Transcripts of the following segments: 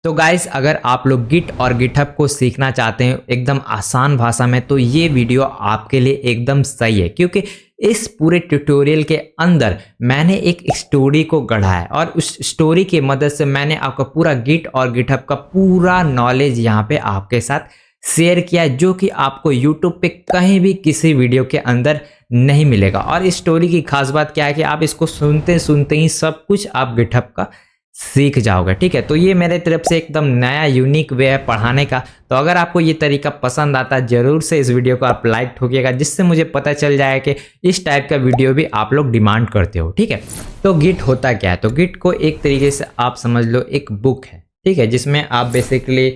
तो गाइस, अगर आप लोग गिट और गिटहब को सीखना चाहते हैं एकदम आसान भाषा में, तो ये वीडियो आपके लिए एकदम सही है, क्योंकि इस पूरे ट्यूटोरियल के अंदर मैंने एक स्टोरी को गढ़ा है और उस स्टोरी की मदद से मैंने आपका पूरा गिट और गिटहब का पूरा नॉलेज यहाँ पे आपके साथ शेयर किया है, जो कि आपको यूट्यूब पे कहीं भी किसी वीडियो के अंदर नहीं मिलेगा। और इस स्टोरी की खास बात क्या है कि आप इसको सुनते सुनते ही सब कुछ आप गिटहब का सीख जाओगे। ठीक है, तो ये मेरे तरफ से एकदम नया यूनिक वे है पढ़ाने का। तो अगर आपको ये तरीका पसंद आता है, जरूर से इस वीडियो को आप लाइक ठोकिएगा, जिससे मुझे पता चल जाए कि इस टाइप का वीडियो भी आप लोग डिमांड करते हो। ठीक है, तो गिट होता क्या है? तो गिट को एक तरीके से आप समझ लो एक बुक है, ठीक है, जिसमें आप बेसिकली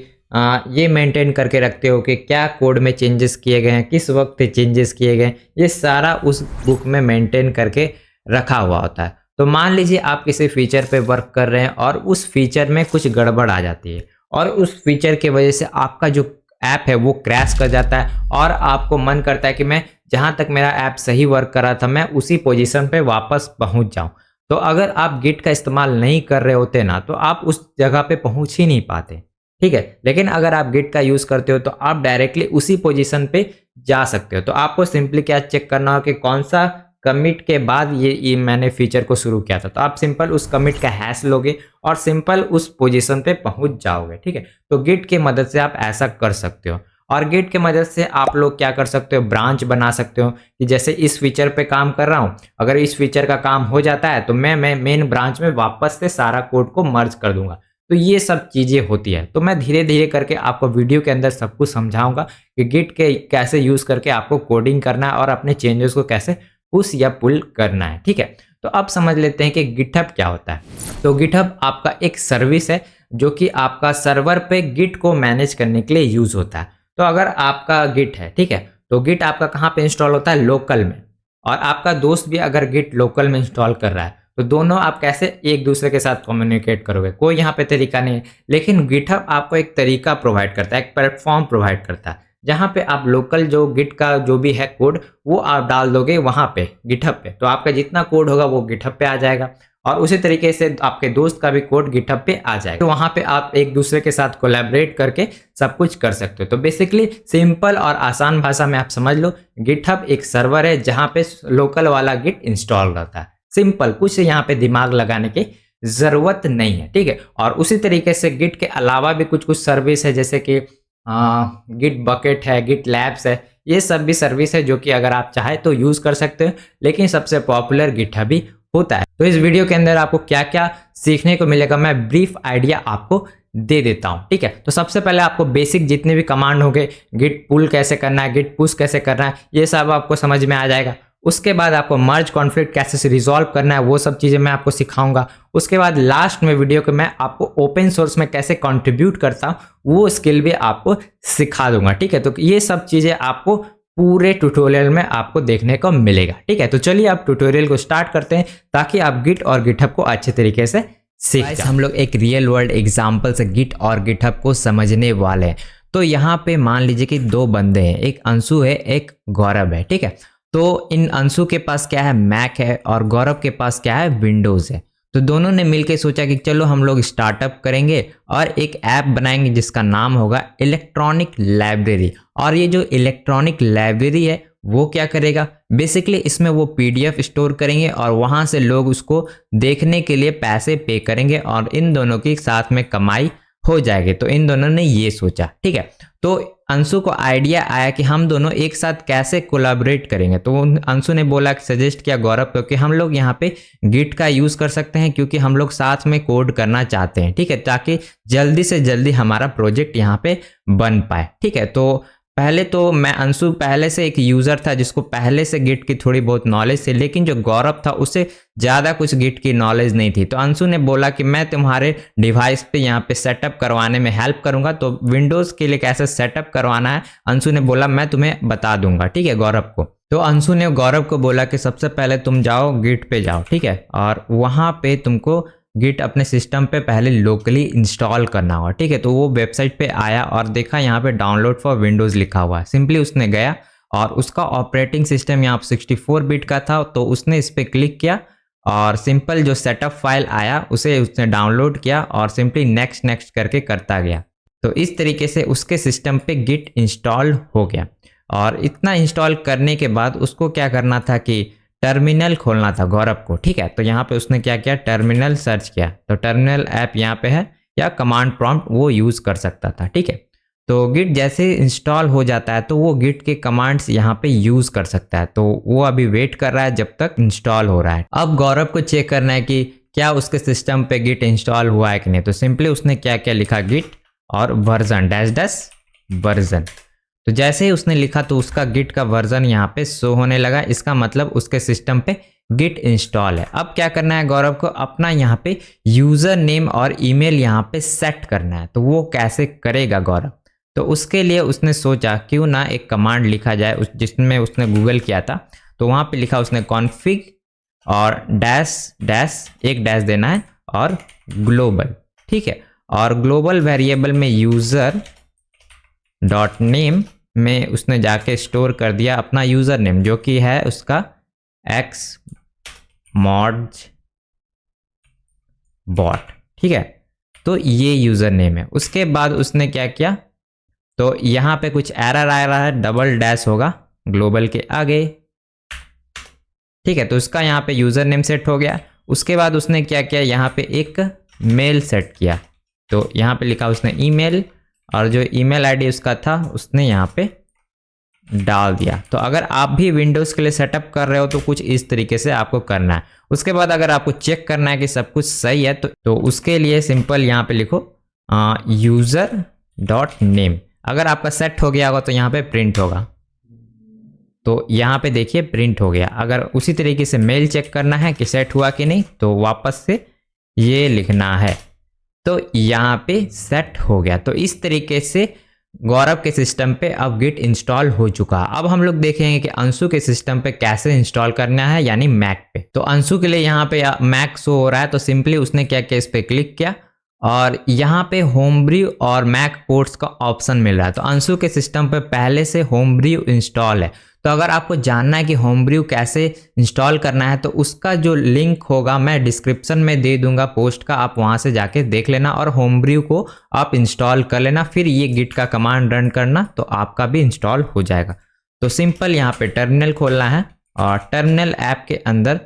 ये मेंटेन करके रखते हो कि क्या कोड में चेंजेस किए गए हैं, किस वक्त चेंजेस किए गए हैं, ये सारा उस बुक में मेंटेन करके रखा हुआ होता है। तो मान लीजिए आप किसी फीचर पे वर्क कर रहे हैं और उस फीचर में कुछ गड़बड़ आ जाती है और उस फीचर की वजह से आपका जो ऐप है वो क्रैश कर जाता है और आपको मन करता है कि मैं जहाँ तक मेरा ऐप सही वर्क कर रहा था मैं उसी पोजीशन पे वापस पहुँच जाऊँ। तो अगर आप गिट का इस्तेमाल नहीं कर रहे होते ना, तो आप उस जगह पे पहुँच ही नहीं पाते। ठीक है, लेकिन अगर आप गिट का यूज़ करते हो तो आप डायरेक्टली उसी पोजीशन पे जा सकते हो। तो आपको सिंपली क्या चेक करना हो कि कौन सा कमिट के बाद ये मैंने फीचर को शुरू किया था। तो आप सिंपल उस कमिट का हैश लोगे और सिंपल उस पोजीशन पे पहुंच जाओगे। ठीक है, तो गिट की मदद से आप ऐसा कर सकते हो। और गिट की मदद से आप लोग क्या कर सकते हो, ब्रांच बना सकते हो कि जैसे इस फीचर पे काम कर रहा हूँ, अगर इस फीचर का काम हो जाता है तो मैं मेन ब्रांच में वापस से सारा कोड को मर्ज कर दूंगा। तो ये सब चीज़ें होती है। तो मैं धीरे धीरे करके आपको वीडियो के अंदर सब कुछ समझाऊंगा कि गिट के कैसे यूज़ करके आपको कोडिंग करना है और अपने चेंजेस को कैसे पुश या पुल करना है। ठीक है, तो अब समझ लेते हैं कि गिटहब क्या होता है। तो गिटहब आपका एक सर्विस है जो कि आपका सर्वर पे गिट को मैनेज करने के लिए यूज होता है। तो अगर आपका गिट है, ठीक है, तो गिट आपका कहाँ पे इंस्टॉल होता है? लोकल में। और आपका दोस्त भी अगर गिट लोकल में इंस्टॉल कर रहा है, तो दोनों आप कैसे एक दूसरे के साथ कम्युनिकेट करोगे? कोई यहाँ पे तरीका नहीं है, लेकिन गिटहब आपको एक तरीका प्रोवाइड करता है, एक प्लेटफॉर्म प्रोवाइड करता है, जहाँ पे आप लोकल जो गिट का जो भी है कोड वो आप डाल दोगे वहाँ पे गिटहब पे, तो आपका जितना कोड होगा वो गिटहब पे आ जाएगा और उसी तरीके से आपके दोस्त का भी कोड गिटहब पे आ जाएगा। तो वहाँ पे आप एक दूसरे के साथ कोलैबोरेट करके सब कुछ कर सकते हो। तो बेसिकली सिंपल और आसान भाषा में आप समझ लो, गिटहब एक सर्वर है जहाँ पे लोकल वाला गिट इंस्टॉल रहता है। सिंपल, कुछ यहाँ पे दिमाग लगाने की जरूरत नहीं है। ठीक है, और उसी तरीके से गिट के अलावा भी कुछ कुछ सर्विस है, जैसे कि गिट बकेट है, गिट लैब्स है, ये सब भी सर्विस है जो कि अगर आप चाहे तो यूज कर सकते हो, लेकिन सबसे पॉपुलर गिटहब ही होता है। तो इस वीडियो के अंदर आपको क्या क्या सीखने को मिलेगा मैं ब्रीफ आइडिया आपको दे देता हूँ। ठीक है, तो सबसे पहले आपको बेसिक जितने भी कमांड हो गए, गिट पुल कैसे करना है, गिट पुश कैसे करना है, ये सब आपको समझ में आ जाएगा। उसके बाद आपको मर्ज कॉन्फ्लिक्ट कैसे रिजॉल्व करना है वो सब चीज़ें मैं आपको सिखाऊंगा। उसके बाद लास्ट में वीडियो के मैं आपको ओपन सोर्स में कैसे कंट्रीब्यूट करता हूँ वो स्किल भी आपको सिखा दूंगा। ठीक है, तो ये सब चीज़ें आपको पूरे ट्यूटोरियल में आपको देखने को मिलेगा। ठीक है, तो चलिए आप ट्यूटोरियल को स्टार्ट करते हैं ताकि आप गिट और गिटहब को अच्छे तरीके से सीख जाए। हम लोग एक रियल वर्ल्ड एग्जाम्पल से गिट और गिटहब को समझने वाले हैं। तो यहाँ पे मान लीजिए कि दो बंदे हैं, एक अंशु है एक गौरव है। ठीक है, तो इन अंशु के पास क्या है? मैक है और गौरव के पास क्या है? विंडोज़ है। तो दोनों ने मिलकर सोचा कि चलो हम लोग स्टार्टअप करेंगे और एक ऐप बनाएंगे जिसका नाम होगा इलेक्ट्रॉनिक लाइब्रेरी। और ये जो इलेक्ट्रॉनिक लाइब्रेरी है वो क्या करेगा? बेसिकली इसमें वो पीडीएफ स्टोर करेंगे और वहाँ से लोग उसको देखने के लिए पैसे पे करेंगे और इन दोनों की साथ में कमाई हो जाएगी। तो इन दोनों ने ये सोचा। ठीक है, तो अंशु को आइडिया आया कि हम दोनों एक साथ कैसे कोलैबोरेट करेंगे। तो अंशु ने बोला कि सजेस्ट किया गौरव को कि हम लोग यहाँ पे गिट का यूज़ कर सकते हैं क्योंकि हम लोग साथ में कोड करना चाहते हैं। ठीक है, ताकि जल्दी से जल्दी हमारा प्रोजेक्ट यहाँ पे बन पाए। ठीक है, तो पहले तो मैं अंशु पहले से एक यूज़र था जिसको पहले से गिट की थोड़ी बहुत नॉलेज थी, लेकिन जो गौरव था उसे ज़्यादा कुछ गिट की नॉलेज नहीं थी। तो अंशु ने बोला कि मैं तुम्हारे डिवाइस पे यहाँ पे सेटअप करवाने में हेल्प करूँगा। तो विंडोज़ के लिए कैसे सेटअप करवाना है अंशु ने बोला मैं तुम्हें बता दूंगा। ठीक है, गौरव को। तो अंशु ने गौरव को बोला कि सबसे पहले तुम जाओ गिट पे जाओ। ठीक है, और वहाँ पे तुमको गिट अपने सिस्टम पे पहले लोकली इंस्टॉल करना होगा। ठीक है, तो वो वेबसाइट पे आया और देखा यहाँ पे डाउनलोड फॉर विंडोज़ लिखा हुआ है। सिंपली उसने गया और उसका ऑपरेटिंग सिस्टम यहाँ 64 बिट का था, तो उसने इस पर क्लिक किया और सिंपल जो सेटअप फाइल आया उसे उसने डाउनलोड किया और सिंपली नेक्स्ट नेक्स्ट करके करता गया। तो इस तरीके से उसके सिस्टम पे गिट इंस्टॉल हो गया। और इतना इंस्टॉल करने के बाद उसको क्या करना था कि टर्मिनल खोलना था गौरव को, ठीक है। तो यहाँ पे उसने क्या किया, टर्मिनल सर्च किया। तो टर्मिनल ऐप यहाँ पे है या कमांड प्रॉम्प्ट वो यूज़ कर सकता था, ठीक है। तो गिट जैसे इंस्टॉल हो जाता है तो वो गिट के कमांड्स यहाँ पे यूज़ कर सकता है। तो वो अभी वेट कर रहा है जब तक इंस्टॉल हो रहा है। अब गौरव को चेक करना है कि क्या उसके सिस्टम पे गिट इंस्टॉल हुआ है कि नहीं। तो सिंपली उसने क्या क्या लिखा, गिट और वर्जन डैश डैश वर्जन। तो जैसे ही उसने लिखा तो उसका गिट का वर्जन यहाँ पे शो होने लगा। इसका मतलब उसके सिस्टम पे गिट इंस्टॉल है। अब क्या करना है गौरव को, अपना यहाँ पे यूज़र नेम और ईमेल यहाँ पे सेट करना है। तो वो कैसे करेगा गौरव, तो उसके लिए उसने सोचा क्यों ना एक कमांड लिखा जाए जिसमें उसने गूगल किया था। तो वहाँ पे लिखा उसने कॉन्फ़िग और डैश डैश एक डैश देना है और ग्लोबल, ठीक है। और ग्लोबल वेरिएबल में यूज़र डॉट नेम में उसने जाके स्टोर कर दिया अपना यूज़र नेम, जो कि है उसका एक्स मॉड्स बॉट, ठीक है। तो ये यूज़र नेम है। उसके बाद उसने क्या किया, तो यहाँ पे कुछ एरर आ रहा है, डबल डैश होगा ग्लोबल के आगे, ठीक है। तो उसका यहाँ पे यूज़र नेम सेट हो गया। उसके बाद उसने क्या किया, यहाँ पे एक मेल सेट किया। तो यहाँ पे लिखा उसने ईमेल और जो ईमेल आईडी उसका था उसने यहाँ पे डाल दिया। तो अगर आप भी विंडोज़ के लिए सेटअप कर रहे हो तो कुछ इस तरीके से आपको करना है। उसके बाद अगर आपको चेक करना है कि सब कुछ सही है तो उसके लिए सिंपल यहाँ पे लिखो यूज़र डॉट नेम। अगर आपका सेट हो गया होगा तो यहाँ पे प्रिंट होगा। तो यहाँ पे देखिए प्रिंट हो गया। अगर उसी तरीके से मेल चेक करना है कि सेट हुआ कि नहीं तो वापस से ये लिखना है। तो यहाँ पे सेट हो गया। तो इस तरीके से गौरव के सिस्टम पे अब गिट इंस्टॉल हो चुका। अब हम लोग देखेंगे कि अंशु के सिस्टम पे कैसे इंस्टॉल करना है, यानी मैक पे। तो अंशु के लिए यहाँ पे मैक शो हो रहा है। तो सिंपली उसने क्या किया, इस पे क्लिक किया और यहाँ पे होमब्रू और मैक पोर्ट्स का ऑप्शन मिल रहा है। तो अंशु के सिस्टम पे पहले से होमब्रू इंस्टॉल है। तो अगर आपको जानना है कि होमब्रू कैसे इंस्टॉल करना है तो उसका जो लिंक होगा मैं डिस्क्रिप्शन में दे दूंगा पोस्ट का, आप वहां से जाके देख लेना और होमब्रू को आप इंस्टॉल कर लेना। फिर ये गिट का कमांड रन करना तो आपका भी इंस्टॉल हो जाएगा। तो सिंपल यहाँ पे टर्मिनल खोलना है और टर्मिनल ऐप के अंदर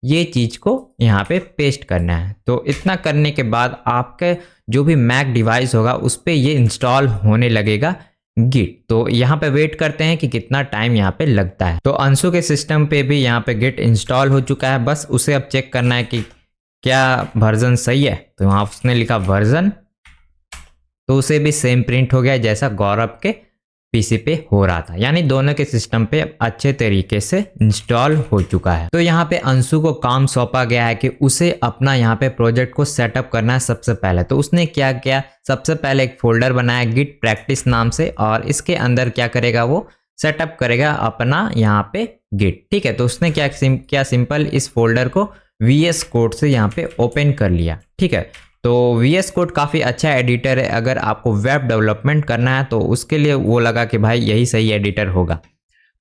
ये चीज़ को यहाँ पे पेस्ट करना है। तो इतना करने के बाद आपके जो भी मैक डिवाइस होगा उस पर ये इंस्टॉल होने लगेगा गिट। तो यहाँ पे वेट करते हैं कि कितना टाइम यहाँ पे लगता है। तो अंशु के सिस्टम पे भी यहाँ पे गिट इंस्टॉल हो चुका है। बस उसे अब चेक करना है कि क्या वर्जन सही है। तो वहाँ उसने लिखा वर्जन, तो उसे भी सेम प्रिंट हो गया जैसा गौरव के पीसी पे हो रहा था। यानी दोनों के सिस्टम पे अच्छे तरीके से इंस्टॉल हो चुका है। तो यहाँ पे अंशु को काम सौंपा गया है कि उसे अपना यहाँ पे प्रोजेक्ट को सेटअप करना है सबसे पहले। तो उसने क्या किया, सबसे पहले एक फोल्डर बनाया गिट प्रैक्टिस नाम से और इसके अंदर क्या करेगा, वो सेटअप करेगा अपना यहाँ पे गिट, ठीक है। तो उसने क्या सिंपल इस फोल्डर को VS कोड से यहाँ पे ओपन कर लिया, ठीक है। तो VS कोड काफ़ी अच्छा एडिटर है। अगर आपको वेब डेवलपमेंट करना है तो उसके लिए वो लगा कि भाई यही सही एडिटर होगा।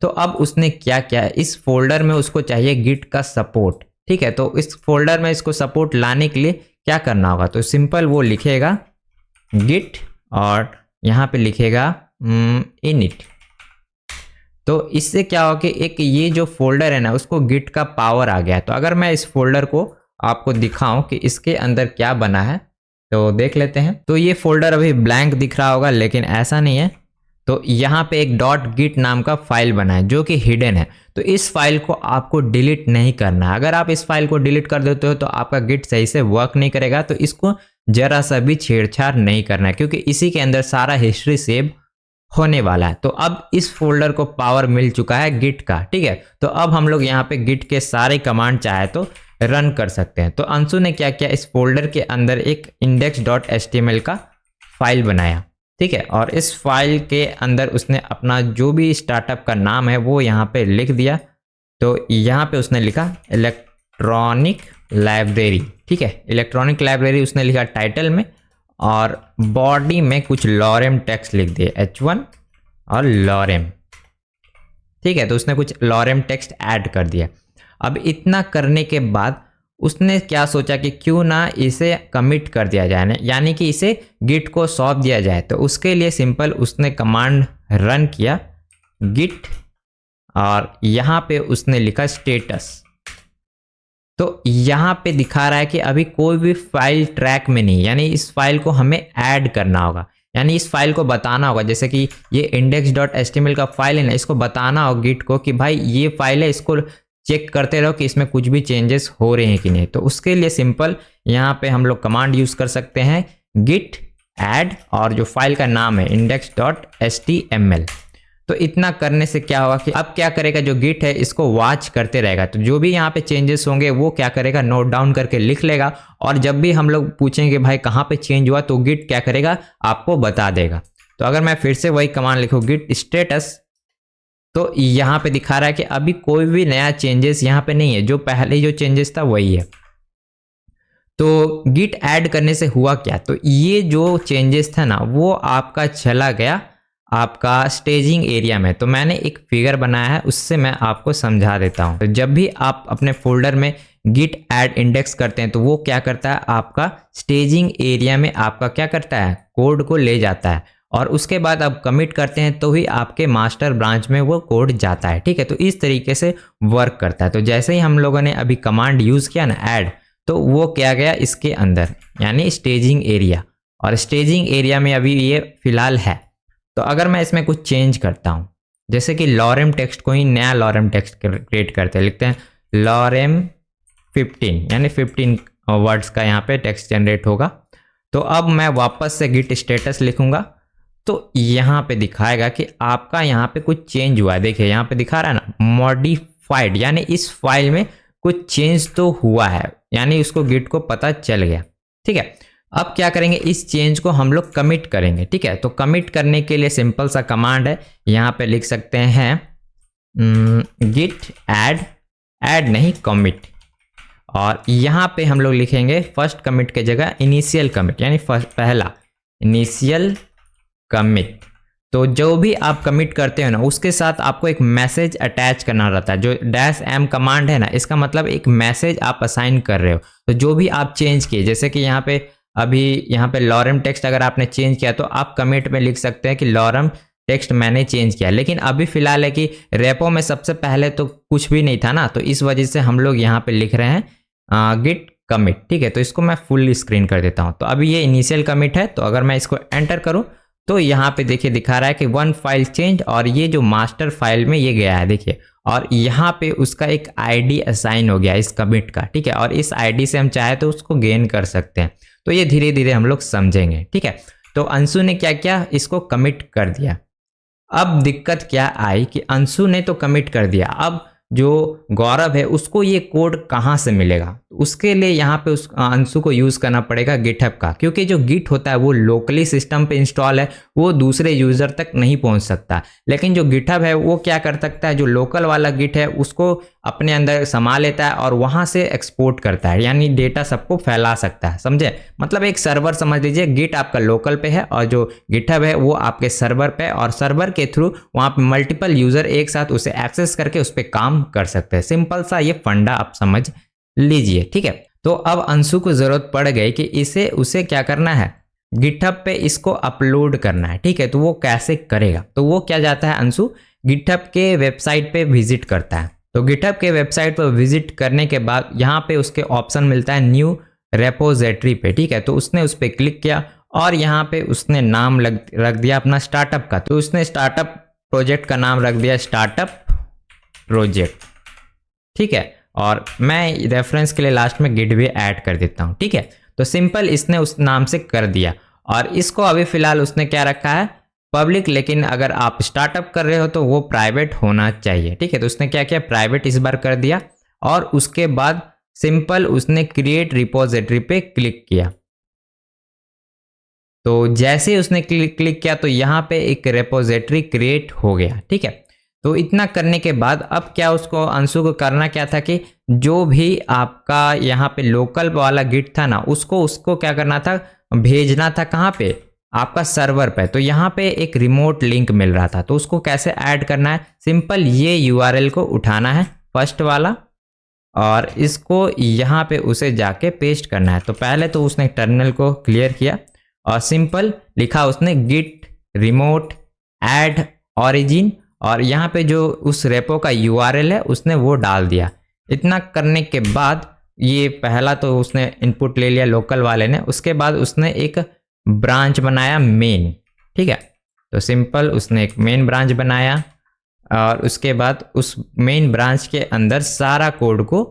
तो अब उसने क्या किया, इस फोल्डर में उसको चाहिए गिट का सपोर्ट, ठीक है। तो इस फोल्डर में इसको सपोर्ट लाने के लिए क्या करना होगा, तो सिंपल वो लिखेगा गिट और यहाँ पे लिखेगा इनिट। तो इससे क्या होगा कि एक ये जो फोल्डर है ना उसको गिट का पावर आ गया है। तो अगर मैं इस फोल्डर को आपको दिखाऊं कि इसके अंदर क्या बना है तो देख लेते हैं। तो ये फोल्डर अभी ब्लैंक दिख रहा होगा लेकिन ऐसा नहीं है। तो यहाँ पे एक डॉट गिट नाम का फाइल बना है जो कि हिडन है। तो इस फाइल को आपको डिलीट नहीं करना है। अगर आप इस फाइल को डिलीट कर देते हो तो आपका गिट सही से वर्क नहीं करेगा। तो इसको जरा सा भी छेड़छाड़ नहीं करना है क्योंकि इसी के अंदर सारा हिस्ट्री सेव होने वाला है। तो अब इस फोल्डर को पावर मिल चुका है गिट का, ठीक है। तो अब हम लोग यहाँ पे गिट के सारे कमांड चाहे तो रन कर सकते हैं। तो अंशु ने क्या किया, इस फोल्डर के अंदर एक index.html का फाइल बनाया, ठीक है। और इस फाइल के अंदर उसने अपना जो भी स्टार्टअप का नाम है वो यहाँ पे लिख दिया। तो यहाँ पे उसने लिखा इलेक्ट्रॉनिक लाइब्रेरी, ठीक है। इलेक्ट्रॉनिक लाइब्रेरी उसने लिखा टाइटल में और बॉडी में कुछ लॉरेम टेक्स्ट लिख दिए H1 और लॉरेम, ठीक है। तो उसने कुछ लॉरेम टेक्स्ट ऐड कर दिया। अब इतना करने के बाद उसने क्या सोचा कि क्यों ना इसे कमिट कर दिया जाए, यानी कि इसे गिट को सौंप दिया जाए। तो उसके लिए सिंपल उसने कमांड रन किया गिट और यहाँ पे उसने लिखा स्टेटस। तो यहाँ पे दिखा रहा है कि अभी कोई भी फाइल ट्रैक में नहीं, यानी इस फाइल को हमें ऐड करना होगा, यानी इस फाइल को बताना होगा। जैसे कि ये index.html का फाइल है ना, इसको बताना होगा गिट को कि भाई ये फाइल है, इसको चेक करते रहो कि इसमें कुछ भी चेंजेस हो रहे हैं कि नहीं। तो उसके लिए सिंपल यहाँ पे हम लोग कमांड यूज कर सकते हैं git add और जो फाइल का नाम है index.html। तो इतना करने से क्या होगा कि अब क्या करेगा, जो गिट है इसको वॉच करते रहेगा। तो जो भी यहाँ पे चेंजेस होंगे वो क्या करेगा, नोट डाउन करके लिख लेगा, और जब भी हम लोग पूछेंगे भाई कहाँ पे चेंज हुआ तो गिट क्या करेगा, आपको बता देगा। तो अगर मैं फिर से वही कमांड लिखूँ गिट स्टेटस, तो यहाँ पे दिखा रहा है कि अभी कोई भी नया चेंजेस यहाँ पे नहीं है, जो पहले जो चेंजेस था वही है। तो गिट ऐड करने से हुआ क्या, तो ये जो चेंजेस था ना वो आपका चला गया आपका स्टेजिंग एरिया में। तो मैंने एक फिगर बनाया है, उससे मैं आपको समझा देता हूँ। तो जब भी आप अपने फोल्डर में गिट ऐड इंडेक्स करते हैं तो वो क्या करता है, आपका स्टेजिंग एरिया में आपका क्या करता है, कोड को ले जाता है, और उसके बाद आप कमिट करते हैं तो ही आपके मास्टर ब्रांच में वो कोड जाता है। ठीक है, तो इस तरीके से वर्क करता है। तो जैसे ही हम लोगों ने अभी कमांड यूज किया ना ऐड, तो वो क्या गया इसके अंदर, यानी स्टेजिंग एरिया, और स्टेजिंग एरिया में अभी ये फिलहाल है। तो अगर मैं इसमें कुछ चेंज करता हूं, जैसे कि लॉरेम टेक्स्ट को ही नया लॉरेम टेक्स्ट क्रिएट करते हैं, लिखते हैं लॉरेम 15, यानी 15 वर्ड्स का यहाँ पे टेक्स्ट जनरेट होगा। तो अब मैं वापस से गिट स्टेटस लिखूंगा, तो यहाँ पे दिखाएगा कि आपका यहाँ पे कुछ चेंज हुआ है। देखिए यहाँ पे दिखा रहा है ना मॉडिफाइड, यानी इस फाइल में कुछ चेंज तो हुआ है, यानी उसको गिट को पता चल गया। ठीक है, अब क्या करेंगे, इस चेंज को हम लोग कमिट करेंगे। ठीक है, तो कमिट करने के लिए सिंपल सा कमांड है, यहाँ पे लिख सकते हैं गिट ऐड नहीं कमिट, और यहाँ पे हम लोग लिखेंगे फर्स्ट कमिट के जगह इनिशियल कमिट, यानी पहला इनिशियल कमिट। तो जो भी आप कमिट करते हो ना उसके साथ आपको एक मैसेज अटैच करना रहता है। जो -m कमांड है ना, इसका मतलब एक मैसेज आप असाइन कर रहे हो। तो जो भी आप चेंज किए, जैसे कि यहाँ पे अभी यहाँ पे लॉरेम टेक्स्ट अगर आपने चेंज किया तो आप कमिट में लिख सकते हैं कि लॉरेम टेक्स्ट मैंने चेंज किया। लेकिन अभी फिलहाल है कि रेपो में सबसे पहले तो कुछ भी नहीं था ना, तो इस वजह से हम लोग यहाँ पे लिख रहे हैं गिट कमिट। ठीक है, तो इसको मैं फुल स्क्रीन कर देता हूँ। तो अभी ये इनिशियल कमिट है, तो अगर मैं इसको एंटर करूँ तो यहाँ पे देखिए दिखा रहा है कि 1 फाइल चेंज, और ये जो मास्टर फाइल में ये गया है देखिए, और यहाँ पे उसका एक आईडी असाइन हो गया इस कमिट का। ठीक है, और इस आईडी से हम चाहे तो उसको गेन कर सकते हैं। तो ये धीरे धीरे हम लोग समझेंगे। ठीक है, तो अंशु ने क्या किया, इसको कमिट कर दिया। अब दिक्कत क्या आई कि अंशु ने तो कमिट कर दिया, अब जो गौरव है उसको ये कोड कहाँ से मिलेगा। उसके लिए यहाँ पे उस अंशु को यूज़ करना पड़ेगा गिटहब का, क्योंकि जो गिट होता है वो लोकली सिस्टम पे इंस्टॉल है, वो दूसरे यूज़र तक नहीं पहुँच सकता। लेकिन जो गिटहब है वो क्या कर सकता है, जो लोकल वाला गिट है उसको अपने अंदर समा लेता है और वहाँ से एक्सपोर्ट करता है, यानी डेटा सबको फैला सकता है। समझे, मतलब एक सर्वर समझ लीजिए, गिट आपका लोकल पे है और जो गिटहब है वो आपके सर्वर पे, और सर्वर के थ्रू वहाँ पे मल्टीपल यूज़र एक साथ उसे एक्सेस करके उस पर काम कर सकते हैं। सिंपल सा ये फंडा आप समझ लीजिए। ठीक है, तो अब अंशु को जरूरत पड़ गई कि उसे क्या करना है, गिटहब पे इसको अपलोड करना है। ठीक है, तो वो कैसे करेगा, तो वो क्या जाता है अंशु गिटहब के वेबसाइट पे विजिट करता है। तो गिटहब के वेबसाइट पर विजिट करने के बाद यहाँ पे उसके ऑप्शन मिलता है न्यू रेपोजिटरी पे। ठीक है, तो उसने उस पर क्लिक किया और यहाँ पे उसने नाम रख दिया अपना स्टार्टअप का। तो उसने स्टार्टअप प्रोजेक्ट का नाम रख दिया स्टार्टअप प्रोजेक्ट। ठीक है, और मैं रेफरेंस के लिए लास्ट में गिट भी ऐड कर देता हूँ। ठीक है, तो सिंपल इसने उस नाम से कर दिया, और इसको अभी फिलहाल उसने क्या रखा है पब्लिक, लेकिन अगर आप स्टार्टअप कर रहे हो तो वो प्राइवेट होना चाहिए। ठीक है, तो उसने क्या किया प्राइवेट इस बार कर दिया, और उसके बाद सिंपल उसने क्रिएट रिपोजिटरी पे क्लिक किया। तो जैसे उसने क्लिक किया तो यहाँ पे एक रिपोजिटरी क्रिएट हो गया। ठीक है, तो इतना करने के बाद अब क्या उसको अंशु को करना क्या था कि जो भी आपका यहाँ पे लोकल वाला गिट था ना उसको क्या करना था, भेजना था कहाँ पे, आपका सर्वर पे। तो यहाँ पे एक रिमोट लिंक मिल रहा था, तो उसको कैसे ऐड करना है, सिंपल ये URL को उठाना है फर्स्ट वाला, और इसको यहाँ पे उसे जाके पेस्ट करना है। तो पहले तो उसने टर्मिनल को क्लियर किया और सिंपल लिखा उसने git remote add origin, और यहाँ पे जो उस रेपो का URL है उसने वो डाल दिया। इतना करने के बाद ये पहला तो उसने इनपुट ले लिया लोकल वाले ने, उसके बाद उसने एक ब्रांच बनाया मेन, ठीक है। तो सिंपल उसने एक मेन ब्रांच बनाया और उसके बाद उस मेन ब्रांच के अंदर सारा कोड को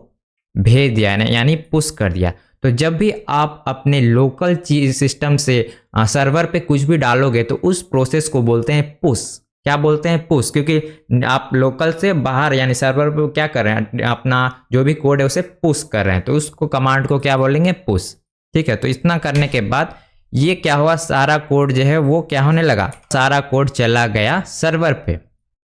भेज दिया, यानी पुश कर दिया। तो जब भी आप अपने लोकल चीज सिस्टम से सर्वर पे कुछ भी डालोगे तो उस प्रोसेस को बोलते हैं पुश। क्या बोलते हैं? पुश, क्योंकि आप लोकल से बाहर यानी सर्वर पे क्या कर रहे हैं, अपना जो भी कोड है उसे पुश कर रहे हैं, तो उसको कमांड को क्या बोलेंगे? पुश, ठीक है। तो इतना करने के बाद ये क्या हुआ, सारा कोड जो है वो क्या होने लगा, सारा कोड चला गया सर्वर पे।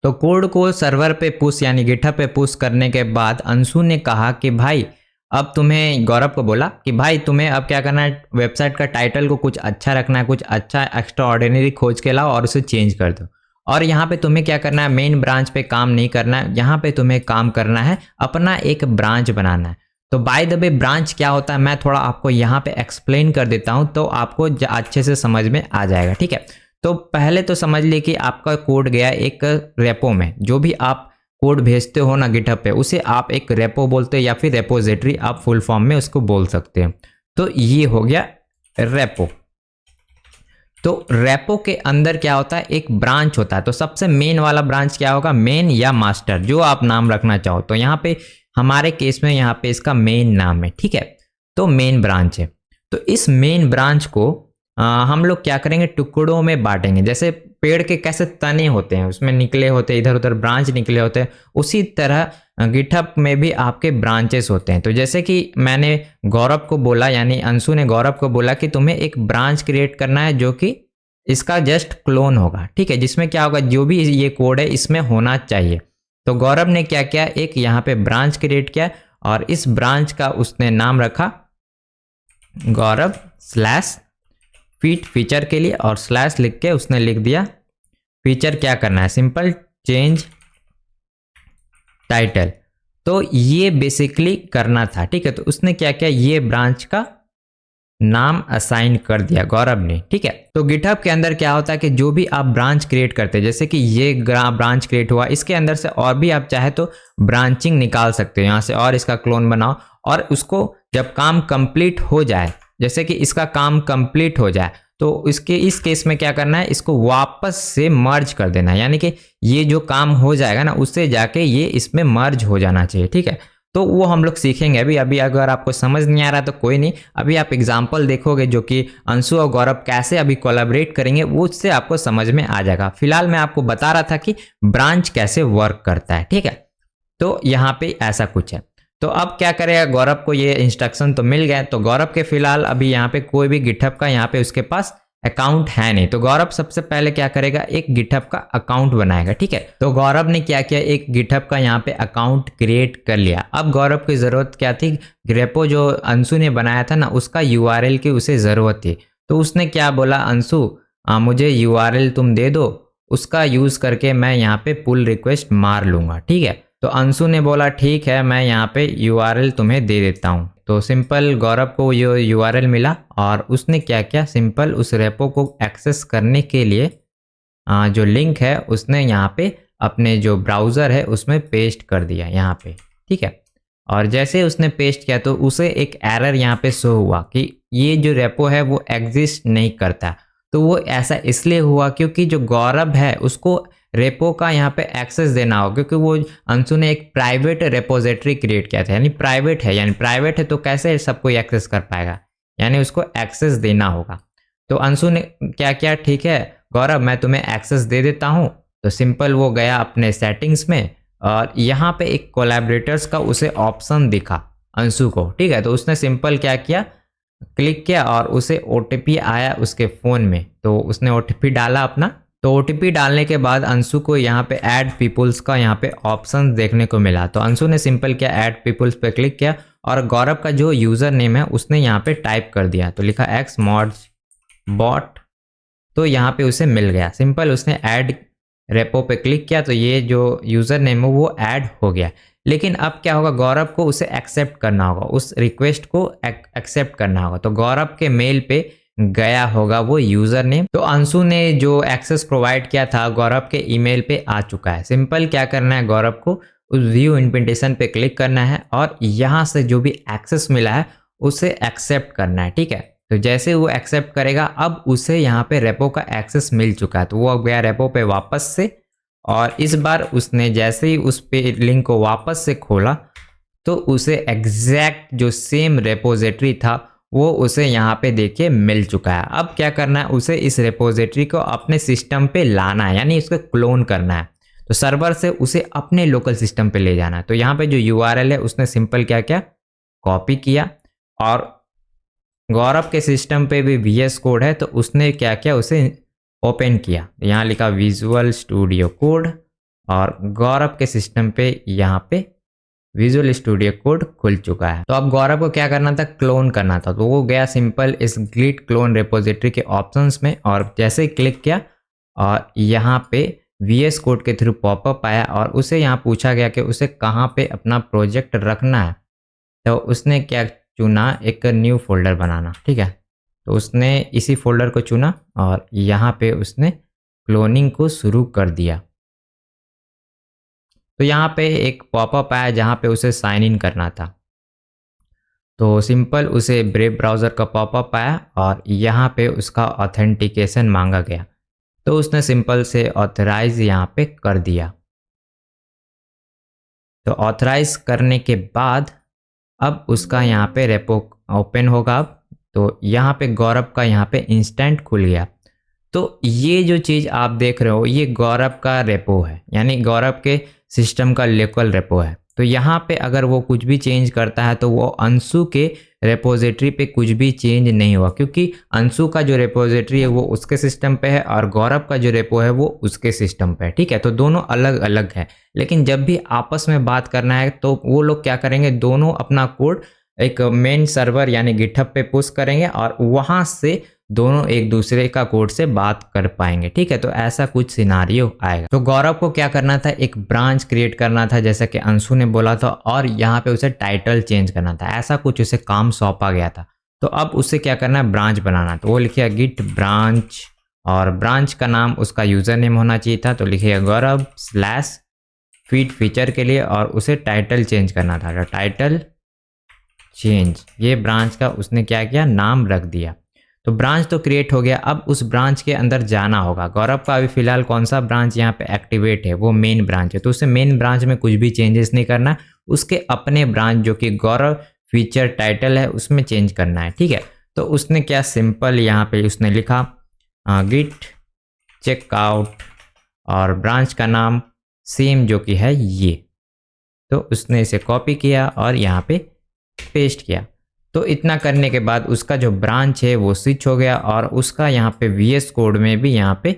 तो कोड को सर्वर पे पुश यानी गिटहब पे पुश करने के बाद अंशु ने कहा कि भाई अब तुम्हें, गौरव को बोला कि भाई तुम्हें अब क्या करना है, वेबसाइट का टाइटल को कुछ अच्छा रखना है, कुछ अच्छा एक्स्ट्रा ऑर्डिनरी खोज के लाओ और उसे चेंज कर दो। और यहाँ पे तुम्हें क्या करना है, मेन ब्रांच पे काम नहीं करना है, यहाँ पे तुम्हें काम करना है अपना एक ब्रांच बनाना है। तो बाय द वे ब्रांच क्या होता है मैं थोड़ा आपको यहाँ पे एक्सप्लेन कर देता हूँ तो आपको अच्छे से समझ में आ जाएगा, ठीक है। तो पहले तो समझ ली कि आपका कोड गया एक रेपो में, जो भी आप कोड भेजते हो ना गिटहब पे उसे आप एक रेपो बोलते हैं या फिर रेपोजिटरी आप फुल फॉर्म में उसको बोल सकते हैं। तो ये हो गया रेपो। तो रेपो के अंदर क्या होता है, एक ब्रांच होता है। तो सबसे मेन वाला ब्रांच क्या होगा, मेन या मास्टर, जो आप नाम रखना चाहो। तो यहाँ पे हमारे केस में यहाँ पे इसका मेन नाम है, ठीक है। तो मेन ब्रांच है। तो इस मेन ब्रांच को हम लोग क्या करेंगे, टुकड़ों में बांटेंगे। जैसे पेड़ के कैसे तने होते हैं, उसमें निकले होते हैं, इधर उधर ब्रांच निकले होते हैं, उसी तरह गिटहब में भी आपके ब्रांचेस होते हैं। तो जैसे कि मैंने गौरव को बोला, यानी अंशु ने गौरव को बोला कि तुम्हें एक ब्रांच क्रिएट करना है जो कि इसका जस्ट क्लोन होगा, ठीक है, जिसमें क्या होगा, जो भी ये कोड है इसमें होना चाहिए। तो गौरव ने क्या किया, एक यहाँ पे ब्रांच क्रिएट किया और इस ब्रांच का उसने नाम रखा गौरव स्लैश फीट फीचर के लिए, और स्लैश लिख के उसने लिख दिया फीचर क्या करना है, सिंपल चेंज टाइटल। तो ये बेसिकली करना था, ठीक है। तो उसने क्या किया, ये ब्रांच का नाम असाइन कर दिया गौरव ने, ठीक है। तो गिटहब के अंदर क्या होता है कि जो भी आप ब्रांच क्रिएट करते हैं, जैसे कि ये ब्रांच क्रिएट हुआ, इसके अंदर से और भी आप चाहे तो ब्रांचिंग निकाल सकते हो यहाँ से और इसका क्लोन बनाओ, और उसको जब काम कंप्लीट हो जाए, जैसे कि इसका काम कंप्लीट हो जाए तो इस केस में क्या करना है, इसको वापस से मर्ज कर देना है, यानी कि ये जो काम हो जाएगा ना उससे जाके ये इसमें मर्ज हो जाना चाहिए, ठीक है। तो वो हम लोग सीखेंगे अभी अगर आपको समझ नहीं आ रहा तो कोई नहीं, अभी आप एग्जाम्पल देखोगे जो कि अंशु और गौरव कैसे अभी कोलैबोरेट करेंगे वो उससे आपको समझ में आ जाएगा। फिलहाल मैं आपको बता रहा था कि ब्रांच कैसे वर्क करता है, ठीक है। तो यहाँ पे ऐसा कुछ है। तो अब क्या करेगा, गौरव को ये इंस्ट्रक्शन तो मिल गया। तो गौरव के फिलहाल अभी यहाँ पे कोई भी गिटहब का यहाँ पे उसके पास अकाउंट है नहीं। तो गौरव सबसे पहले क्या करेगा, एक गिटहब का अकाउंट बनाएगा, ठीक है। तो गौरव ने क्या किया, एक गिटहब का यहाँ पे अकाउंट क्रिएट कर लिया। अब गौरव की जरूरत क्या थी, रेपो जो अंशु ने बनाया था ना उसका URL की उसे जरूरत थी। तो उसने क्या बोला, अंशु मुझे URL तुम दे दो, उसका यूज करके मैं यहाँ पे पुल रिक्वेस्ट मार लूंगा, ठीक है। तो अंशु ने बोला ठीक है मैं यहाँ पे URL तुम्हें दे देता हूँ। तो सिंपल गौरव को ये URL मिला और उसने क्या किया, सिंपल उस रेपो को एक्सेस करने के लिए जो लिंक है उसने यहाँ पे अपने जो ब्राउज़र है उसमें पेस्ट कर दिया यहाँ पे, ठीक है। और जैसे उसने पेस्ट किया तो उसे एक एरर यहाँ पे शो हुआ कि ये जो रेपो है वो एग्जिस्ट नहीं करता। तो वो ऐसा इसलिए हुआ क्योंकि जो गौरव है उसको रेपो का यहाँ पे एक्सेस देना हो, क्योंकि वो अंशु ने एक प्राइवेट रेपोजिटरी क्रिएट किया था, यानी प्राइवेट है, यानी प्राइवेट है तो कैसे सब कोई एक्सेस कर पाएगा, यानी उसको एक्सेस देना होगा। तो अंशु ने क्या किया, ठीक है गौरव मैं तुम्हें एक्सेस दे देता हूँ। तो सिंपल वो गया अपने सेटिंग्स में और यहाँ पे एक कोलैबोरेटर्स का उसे ऑप्शन दिखा अंशु को, ठीक है। तो उसने सिंपल क्या किया, क्लिक किया और उसे OTP आया उसके फ़ोन में। तो उसने OTP डाला अपना। तो OTP डालने के बाद अंशु को यहाँ पे ऐड पीपुल्स का यहाँ पे ऑप्शन देखने को मिला। तो अंशु ने सिंपल क्या ऐड पीपुल्स पे क्लिक किया और गौरव का जो यूज़र नेम है उसने यहाँ पे टाइप कर दिया। तो लिखा xmodsbot, तो यहाँ पे उसे मिल गया। सिंपल उसने ऐड रेपो पे क्लिक किया तो ये जो यूज़र नेम है वो ऐड हो गया। लेकिन अब क्या होगा, गौरव को उसे एक्सेप्ट करना होगा, उस रिक्वेस्ट को एक्सेप्ट करना होगा। तो गौरव के मेल पे गया होगा वो यूजर नेम। तो अंशु ने जो एक्सेस प्रोवाइड किया था गौरव के ईमेल पे आ चुका है। सिंपल क्या करना है, गौरव को उस व्यू इन्विटेशन पे क्लिक करना है और यहाँ से जो भी एक्सेस मिला है उसे एक्सेप्ट करना है। ठीक है, तो जैसे वो एक्सेप्ट करेगा अब उसे यहाँ पे रेपो का एक्सेस मिल चुका है। तो वो गया रेपो पे वापस से, और इस बार उसने जैसे ही उस पे लिंक को वापस से खोला तो उसे एग्जैक्ट जो सेम रेपोजिटरी था वो उसे यहाँ पे देखिए मिल चुका है। अब क्या करना है, उसे इस रेपोजिटरी को अपने सिस्टम पे लाना है, यानी उसको क्लोन करना है। तो सर्वर से उसे अपने लोकल सिस्टम पे ले जाना है। तो यहाँ पे जो यूआरएल है उसने सिंपल क्या किया, कॉपी किया, और गौरव के सिस्टम पे भी VS कोड है तो उसने क्या किया, उसे ओपन किया। यहाँ लिखा विजुअल स्टूडियो कोड, और गौरव के सिस्टम पे यहाँ पे विजुअल स्टूडियो कोड खुल चुका है। तो अब गौरव को क्या करना था, क्लोन करना था। तो वो गया सिंपल इस गिट क्लोन रेपोजिटरी के ऑप्शंस में, और जैसे ही क्लिक किया और यहाँ पे VS कोड के थ्रू पॉपअप आया और उसे यहाँ पूछा गया कि उसे कहाँ पे अपना प्रोजेक्ट रखना है। तो उसने क्या चुना, एक न्यू फोल्डर बनाना। ठीक है, तो उसने इसी फोल्डर को चुना और यहाँ पे उसने क्लोनिंग को शुरू कर दिया। तो यहाँ पे एक पॉपअप आया जहाँ पे उसे साइन इन करना था। तो सिंपल उसे ब्रेव ब्राउज़र का पॉपअप आया और यहाँ पे उसका ऑथेंटिकेशन मांगा गया। तो उसने सिंपल से ऑथराइज यहाँ पे कर दिया। तो ऑथराइज करने के बाद अब उसका यहाँ पे रेपो ओपन होगा। अब तो यहाँ पे गौरव का यहाँ पे इंस्टेंट खुल गया। तो ये जो चीज़ आप देख रहे हो ये गौरव का रेपो है, यानी गौरव के सिस्टम का लोकल रेपो है। तो यहाँ पे अगर वो कुछ भी चेंज करता है तो वो अंशु के रेपोजिटरी पे कुछ भी चेंज नहीं हुआ, क्योंकि अंशु का जो रेपोजिटरी है वो उसके सिस्टम पे है और गौरव का जो रेपो है वो उसके सिस्टम पे है। ठीक है, तो दोनों अलग अलग है, लेकिन जब भी आपस में बात करना है तो वो लोग क्या करेंगे, दोनों अपना कोड एक मेन सर्वर यानी गिटहब पे पुश करेंगे और वहाँ से दोनों एक दूसरे का कोड से बात कर पाएंगे। ठीक है, तो ऐसा कुछ सिनारियो आएगा। तो गौरव को क्या करना था, एक ब्रांच क्रिएट करना था जैसा कि अंशु ने बोला था, और यहाँ पे उसे टाइटल चेंज करना था, ऐसा कुछ उसे काम सौंपा गया था। तो अब उसे क्या करना है, ब्रांच बनाना। तो वो लिखेगा गिट ब्रांच, और ब्रांच का नाम उसका यूजर नेम होना चाहिए था। तो लिखेगा गौरव स्लैश फीड फीचर के लिए, और उसे टाइटल चेंज करना था। तो टाइटल चेंज, ये ब्रांच का उसने क्या किया, नाम रख दिया। तो ब्रांच तो क्रिएट हो गया। अब उस ब्रांच के अंदर जाना होगा। गौरव का अभी फिलहाल कौन सा ब्रांच यहाँ पे एक्टिवेट है, वो मेन ब्रांच है। तो उसे मेन ब्रांच में कुछ भी चेंजेस नहीं करना, उसके अपने ब्रांच जो कि गौरव फीचर टाइटल है उसमें चेंज करना है। ठीक है, तो उसने क्या, सिंपल यहाँ पे उसने लिखा गिट चेकआउट, और ब्रांच का नाम सेम जो कि है ये। तो उसने इसे कॉपी किया और यहाँ पे पेस्ट किया। तो इतना करने के बाद उसका जो ब्रांच है वो स्विच हो गया और उसका यहाँ पे VS कोड में भी यहाँ पे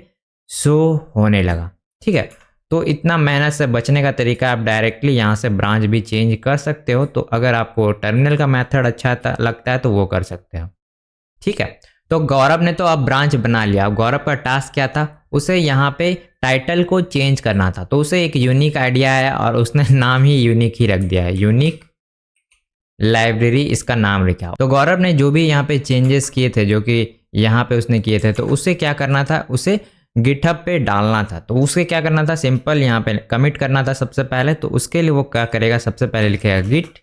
शो होने लगा। ठीक है, तो इतना मेहनत से बचने का तरीका, आप डायरेक्टली यहाँ से ब्रांच भी चेंज कर सकते हो। तो अगर आपको टर्मिनल का मेथड अच्छा लगता है तो वो कर सकते हो। ठीक है, तो गौरव ने तो अब ब्रांच बना लिया। अब गौरव का टास्क क्या था, उसे यहाँ पे टाइटल को चेंज करना था। तो उसे एक यूनिक आइडिया आया और उसने नाम ही यूनिक ही रख दिया है, यूनिक लाइब्रेरी इसका नाम रखा। तो गौरव ने जो भी यहाँ पे चेंजेस किए थे, जो कि यहाँ पे उसने किए थे, तो उसे क्या करना था, उसे गिटहब पे डालना था। तो उसे क्या करना था, सिंपल यहाँ पे कमिट करना था सबसे पहले। तो उसके लिए वो क्या करेगा, सबसे पहले लिखेगा गिट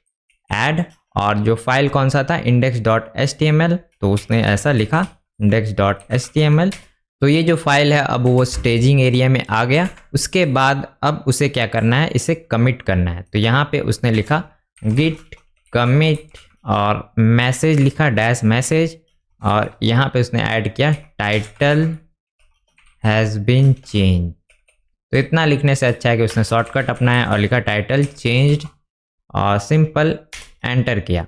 ऐड, और जो फाइल कौन सा था, index.html। तो उसने ऐसा लिखा index.html। तो ये जो फाइल है अब वो स्टेजिंग एरिया में आ गया। उसके बाद अब उसे क्या करना है, इसे कमिट करना है। तो यहाँ पे उसने लिखा गिट कमिट और मैसेज लिखा डैश मैसेज, और यहाँ पे उसने ऐड किया टाइटल हैज़ बीन चेंज। तो इतना लिखने से अच्छा है कि उसने शॉर्टकट अपनाया और लिखा टाइटल चेंज्ड और सिंपल एंटर किया।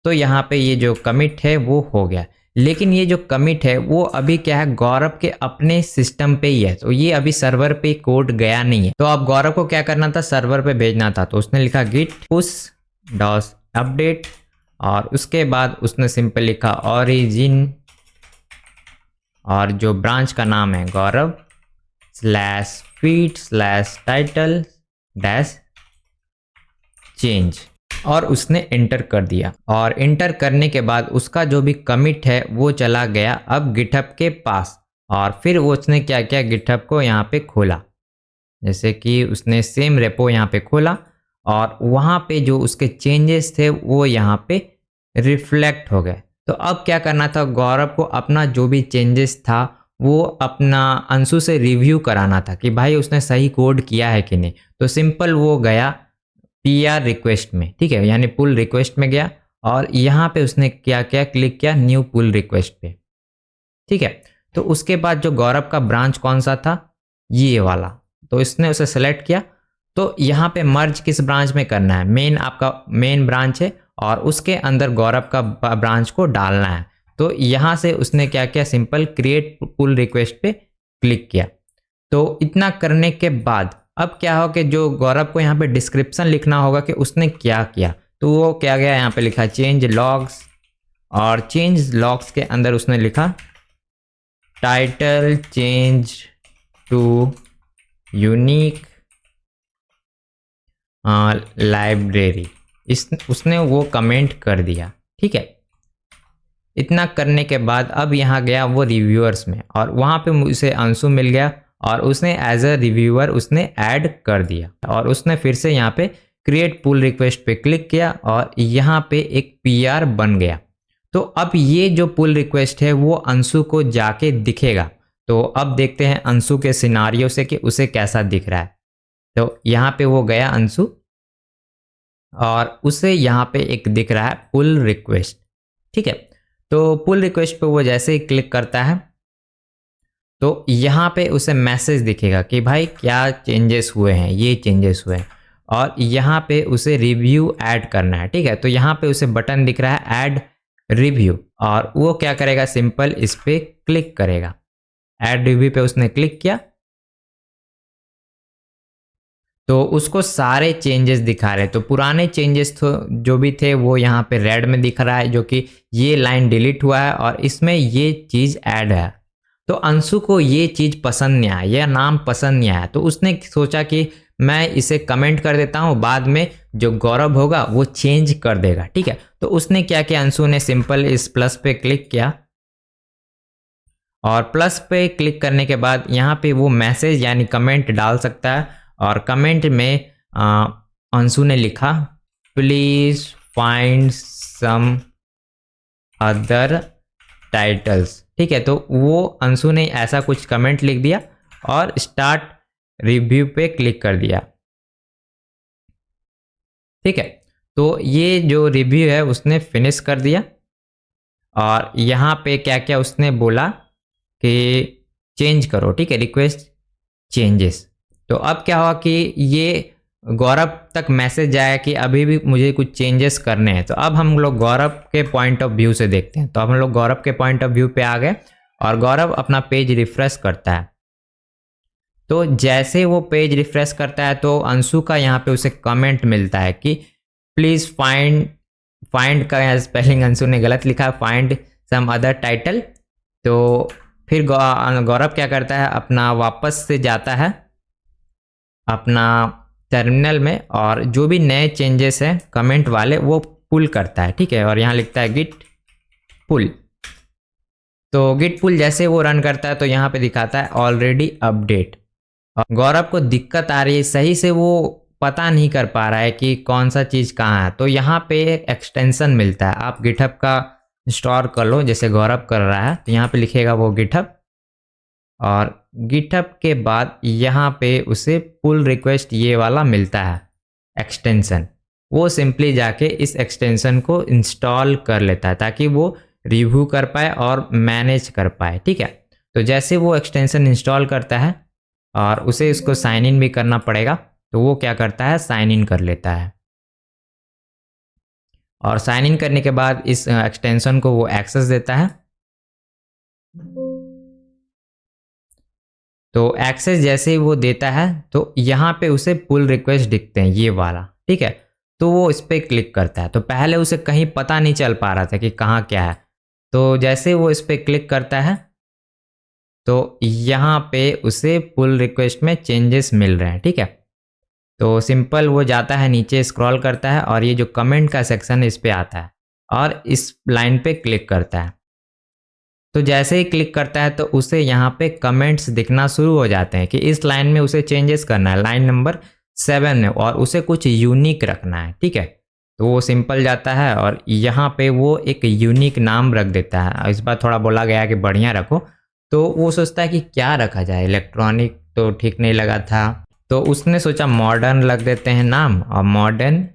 तो यहाँ पे ये जो कमिट है वो हो गया। लेकिन ये जो कमिट है वो अभी क्या है, गौरव के अपने सिस्टम पे ही है। तो ये अभी सर्वर पे कोड गया नहीं है। तो अब गौरव को क्या करना था, सर्वर पे भेजना था। तो उसने लिखा गिट पुश डॉस अपडेट, और उसके बाद उसने सिंपल लिखा ओरिजिन, और जो ब्रांच का नाम है Gaurav slash feed slash title dash change और उसने एंटर कर दिया। और एंटर करने के बाद उसका जो भी कमिट है वो चला गया अब गिटहब के पास। और फिर वो उसने क्या किया, गिटहब को यहाँ पे खोला, जैसे कि उसने सेम रेपो यहाँ पे खोला और वहाँ पे जो उसके चेंजेस थे वो यहाँ पे रिफ्लेक्ट हो गए। तो अब क्या करना था, गौरव को अपना जो भी चेंजेस था वो अपना अंशु से रिव्यू कराना था कि भाई उसने सही कोड किया है कि नहीं। तो सिंपल वो गया पीआर रिक्वेस्ट में, ठीक है, यानी पुल रिक्वेस्ट में गया और यहाँ पे उसने क्या क्या क्लिक किया, न्यू पुल रिक्वेस्ट पे, ठीक है। तो उसके बाद जो गौरव का ब्रांच कौन सा था, ये वाला, तो इसने उसे सेलेक्ट किया। तो यहाँ पे मर्ज किस ब्रांच में करना है, मेन आपका मेन ब्रांच है और उसके अंदर गौरव का ब्रांच को डालना है। तो यहाँ से उसने क्या किया, सिंपल क्रिएट पुल रिक्वेस्ट पे क्लिक किया। तो इतना करने के बाद अब क्या हो कि जो गौरव को यहाँ पे डिस्क्रिप्शन लिखना होगा कि उसने क्या किया। तो वो क्या गया, यहाँ पे लिखा चेंज लॉग्स और चेंज लॉग्स के अंदर उसने लिखा title change to unique library, इस उसने वो कमेंट कर दिया, ठीक है। इतना करने के बाद अब यहाँ गया वो रिव्यूअर्स में और वहाँ पे उसे अंशु मिल गया और उसने एज अ रिव्यूअर उसने ऐड कर दिया और उसने फिर से यहाँ पे क्रिएट पुल रिक्वेस्ट पे क्लिक किया और यहाँ पे एक पीआर बन गया। तो अब ये जो पुल रिक्वेस्ट है वो अंशु को जाके दिखेगा। तो अब देखते हैं अंशु के सिनारियो से कि उसे कैसा दिख रहा है। तो यहाँ पे वो गया अंशु और उसे यहाँ पे एक दिख रहा है पुल रिक्वेस्ट, ठीक है। तो पुल रिक्वेस्ट पे वो जैसे ही क्लिक करता है तो यहाँ पे उसे मैसेज दिखेगा कि भाई क्या चेंजेस हुए हैं, ये चेंजेस हुए हैं और यहाँ पे उसे रिव्यू ऐड करना है, ठीक है। तो यहाँ पे उसे बटन दिख रहा है ऐड रिव्यू और वो क्या करेगा, सिंपल इस पे क्लिक करेगा। ऐड रिव्यू पे उसने क्लिक किया तो उसको सारे चेंजेस दिखा रहे। तो पुराने चेंजेस तो जो भी थे वो यहाँ पे रेड में दिख रहा है, जो कि ये लाइन डिलीट हुआ है और इसमें ये चीज़ ऐड है। तो अंशु को ये चीज़ पसंद नहीं आया, यह नाम पसंद नहीं आया। तो उसने सोचा कि मैं इसे कमेंट कर देता हूँ, बाद में जो गौरव होगा वो चेंज कर देगा, ठीक है। तो उसने क्या किया, अंशु ने सिंपल इस प्लस पे क्लिक किया और प्लस पे क्लिक करने के बाद यहाँ पे वो मैसेज यानी कमेंट डाल सकता है और कमेंट में अंशु ने लिखा please find some other titles, ठीक है। तो वो अंशु ने ऐसा कुछ कमेंट लिख दिया और स्टार्ट रिव्यू पे क्लिक कर दिया, ठीक है। तो ये जो रिव्यू है उसने फिनिश कर दिया और यहाँ पे क्या क्या उसने बोला कि चेंज करो, ठीक है, रिक्वेस्ट चेंजेस। तो अब क्या हुआ कि ये गौरव तक मैसेज जाएगा कि अभी भी मुझे कुछ चेंजेस करने हैं। तो अब हम लोग गौरव के पॉइंट ऑफ व्यू से देखते हैं। तो अब हम लोग गौरव के पॉइंट ऑफ व्यू पे आ गए और गौरव अपना पेज रिफ्रेश करता है। तो जैसे वो पेज रिफ्रेश करता है तो अंशु का यहाँ पे उसे कमेंट मिलता है कि प्लीज़ फाइंड का स्पेलिंग अंशु ने गलत लिखा, फाइंड सम अदर टाइटल। तो फिर गौरव क्या करता है, अपना वापस से जाता है अपना टर्मिनल में और जो भी नए चेंजेस हैं कमेंट वाले वो पुल करता है, ठीक है। और यहाँ लिखता है गिट पुल। तो गिट पुल जैसे वो रन करता है तो यहाँ पे दिखाता है ऑलरेडी अपडेट। गौरव को दिक्कत आ रही है, सही से वो पता नहीं कर पा रहा है कि कौन सा चीज़ कहाँ है। तो यहाँ पे एक्सटेंशन मिलता है, आप गिटहब का इंस्टॉल कर लो जैसे गौरव कर रहा है। तो यहाँ पे लिखेगा वो गिटहब और गिटहब के बाद यहाँ पे उसे पुल रिक्वेस्ट ये वाला मिलता है एक्सटेंशन। वो सिंपली जाके इस एक्सटेंशन को इंस्टॉल कर लेता है ताकि वो रिव्यू कर पाए और मैनेज कर पाए, ठीक है। तो जैसे वो एक्सटेंशन इंस्टॉल करता है और उसे इसको साइन इन भी करना पड़ेगा, तो वो क्या करता है, साइन इन कर लेता है। और साइन इन करने के बाद इस एक्सटेंशन को वो एक्सेस देता है। तो एक्सेस जैसे ही वो देता है तो यहाँ पे उसे पुल रिक्वेस्ट दिखते हैं ये वाला, ठीक है। तो वो इस पर क्लिक करता है। तो पहले उसे कहीं पता नहीं चल पा रहा था कि कहाँ क्या है। तो जैसे वो इस पर क्लिक करता है तो यहाँ पे उसे पुल रिक्वेस्ट में चेंजेस मिल रहे हैं, ठीक है। तो सिंपल वो जाता है नीचे, स्क्रॉल करता है और ये जो कमेंट का सेक्शन है इस पे आता है और इस लाइन पे क्लिक करता है। तो जैसे ही क्लिक करता है तो उसे यहाँ पे कमेंट्स दिखना शुरू हो जाते हैं कि इस लाइन में उसे चेंजेस करना है, लाइन नंबर 7 में, और उसे कुछ यूनिक रखना है। ठीक है, तो वो सिंपल जाता है और यहाँ पे वो एक यूनिक नाम रख देता है। इस बार थोड़ा बोला गया कि बढ़िया रखो, तो वो सोचता है कि क्या रखा जाए, इलेक्ट्रॉनिक तो ठीक नहीं लगा था, तो उसने सोचा मॉडर्न रख देते हैं नाम, और मॉडर्न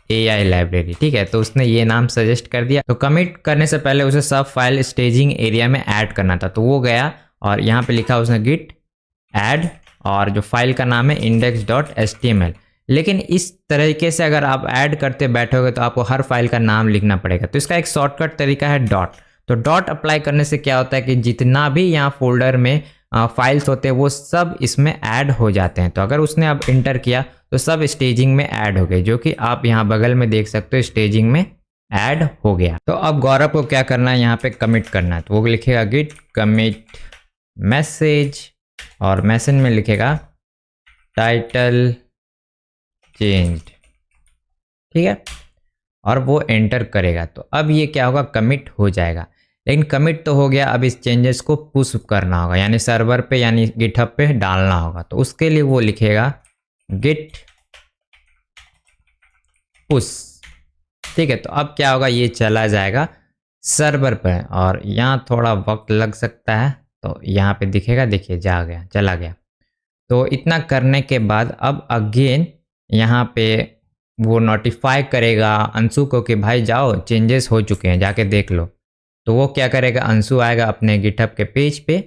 AI लाइब्रेरी। ठीक है, तो उसने ये नाम सजेस्ट कर दिया। तो कमिट करने से पहले उसे सब फाइल स्टेजिंग एरिया में ऐड करना था, तो वो गया और यहाँ पे लिखा उसने गिट ऐड, और जो फाइल का नाम है index.html। लेकिन इस तरीके से अगर आप ऐड करते बैठोगे तो आपको हर फाइल का नाम लिखना पड़ेगा। तो इसका एक शॉर्टकट तरीका है डॉट। तो डॉट अप्लाई करने से क्या होता है कि जितना भी यहाँ फोल्डर में फाइल्स होते हैं वो सब इसमें ऐड हो जाते हैं। तो अगर उसने अब इंटर किया तो सब स्टेजिंग में ऐड हो गए, जो कि आप यहाँ बगल में देख सकते हो, स्टेजिंग में ऐड हो गया। तो अब गौरव को क्या करना है, यहाँ पे कमिट करना है। तो वो लिखेगा गिट कमिट मैसेज, और मैसेज में लिखेगा टाइटल चेंज्ड। ठीक है, और वो एंटर करेगा। तो अब ये क्या होगा, कमिट हो जाएगा। लेकिन कमिट तो हो गया, अब इस चेंजेस को पुश करना होगा, यानी सर्वर पे यानी गिटहब पे डालना होगा। तो उसके लिए वो लिखेगा गिट पुश। ठीक है, तो अब क्या होगा, ये चला जाएगा सर्वर पे, और यहाँ थोड़ा वक्त लग सकता है। तो यहाँ पे दिखेगा, देखिए जा गया, चला गया। तो इतना करने के बाद अब अगेन यहाँ पे वो नोटिफाई करेगा अंशु को कि भाई जाओ चेंजेस हो चुके हैं, जाके देख लो। तो वो क्या करेगा, अंशु आएगा अपने गिटहब के पेज पे,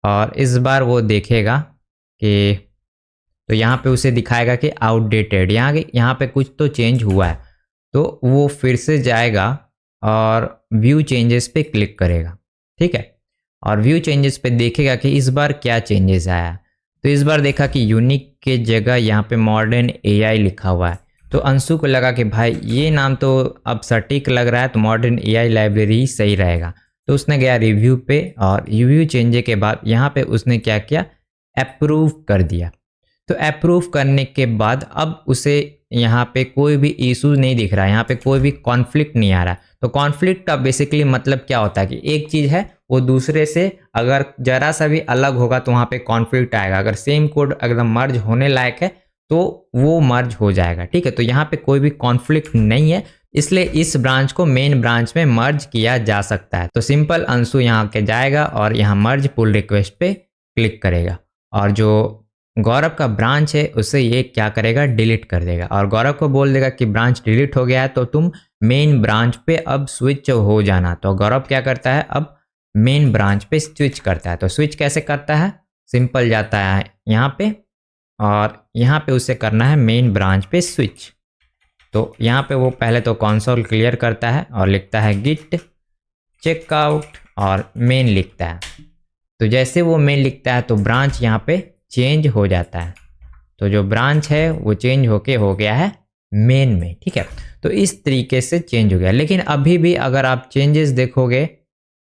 और इस बार वो देखेगा कि, तो यहाँ पे उसे दिखाएगा कि आउटडेटेड, यहाँ पे कुछ तो चेंज हुआ है। तो वो फिर से जाएगा और व्यू चेंजेस पे क्लिक करेगा। ठीक है, और व्यू चेंजेस पे देखेगा कि इस बार क्या चेंजेस आया। तो इस बार देखा कि यूनिक के जगह यहाँ पे मॉडर्न AI लिखा हुआ है। तो अंशु को लगा कि भाई ये नाम तो अब सटीक लग रहा है, तो मॉडर्न AI लाइब्रेरी ही सही रहेगा। तो उसने गया रिव्यू पे, और रिव्यू चेंज के बाद यहाँ पे उसने क्या किया, अप्रूव कर दिया। तो अप्रूव करने के बाद अब उसे यहाँ पे कोई भी इशू नहीं दिख रहा है, यहाँ पे कोई भी कॉन्फ्लिक्ट नहीं आ रहा। तो कॉन्फ्लिक्ट का बेसिकली मतलब क्या होता है कि एक चीज़ है वो दूसरे से अगर जरा सा भी अलग होगा तो वहाँ पे कॉन्फ्लिक्ट आएगा। अगर सेम कोड एकदम मर्ज होने लायक है तो वो मर्ज हो जाएगा। ठीक है, तो यहाँ पे कोई भी कॉन्फ्लिक्ट नहीं है, इसलिए इस ब्रांच को मेन ब्रांच में मर्ज किया जा सकता है। तो सिंपल अंशु यहाँ के जाएगा और यहाँ मर्ज पुल रिक्वेस्ट पे क्लिक करेगा, और जो गौरव का ब्रांच है उसे ये क्या करेगा, डिलीट कर देगा, और गौरव को बोल देगा कि ब्रांच डिलीट हो गया है तो तुम मेन ब्रांच पे अब स्विच हो जाना। तो गौरव क्या करता है, अब मेन ब्रांच पे स्विच करता है। तो स्विच कैसे करता है, सिंपल जाता है यहाँ पे, और यहाँ पे उसे करना है मेन ब्रांच पे स्विच। तो यहाँ पे वो पहले तो कंसोल क्लियर करता है और लिखता है गिट चेकआउट, और मेन लिखता है। तो जैसे वो मेन लिखता है तो ब्रांच यहाँ पे चेंज हो जाता है। तो जो ब्रांच है वो चेंज होके हो गया है मेन में। ठीक है, तो इस तरीके से चेंज हो गया। लेकिन अभी भी अगर आप चेंजेस देखोगे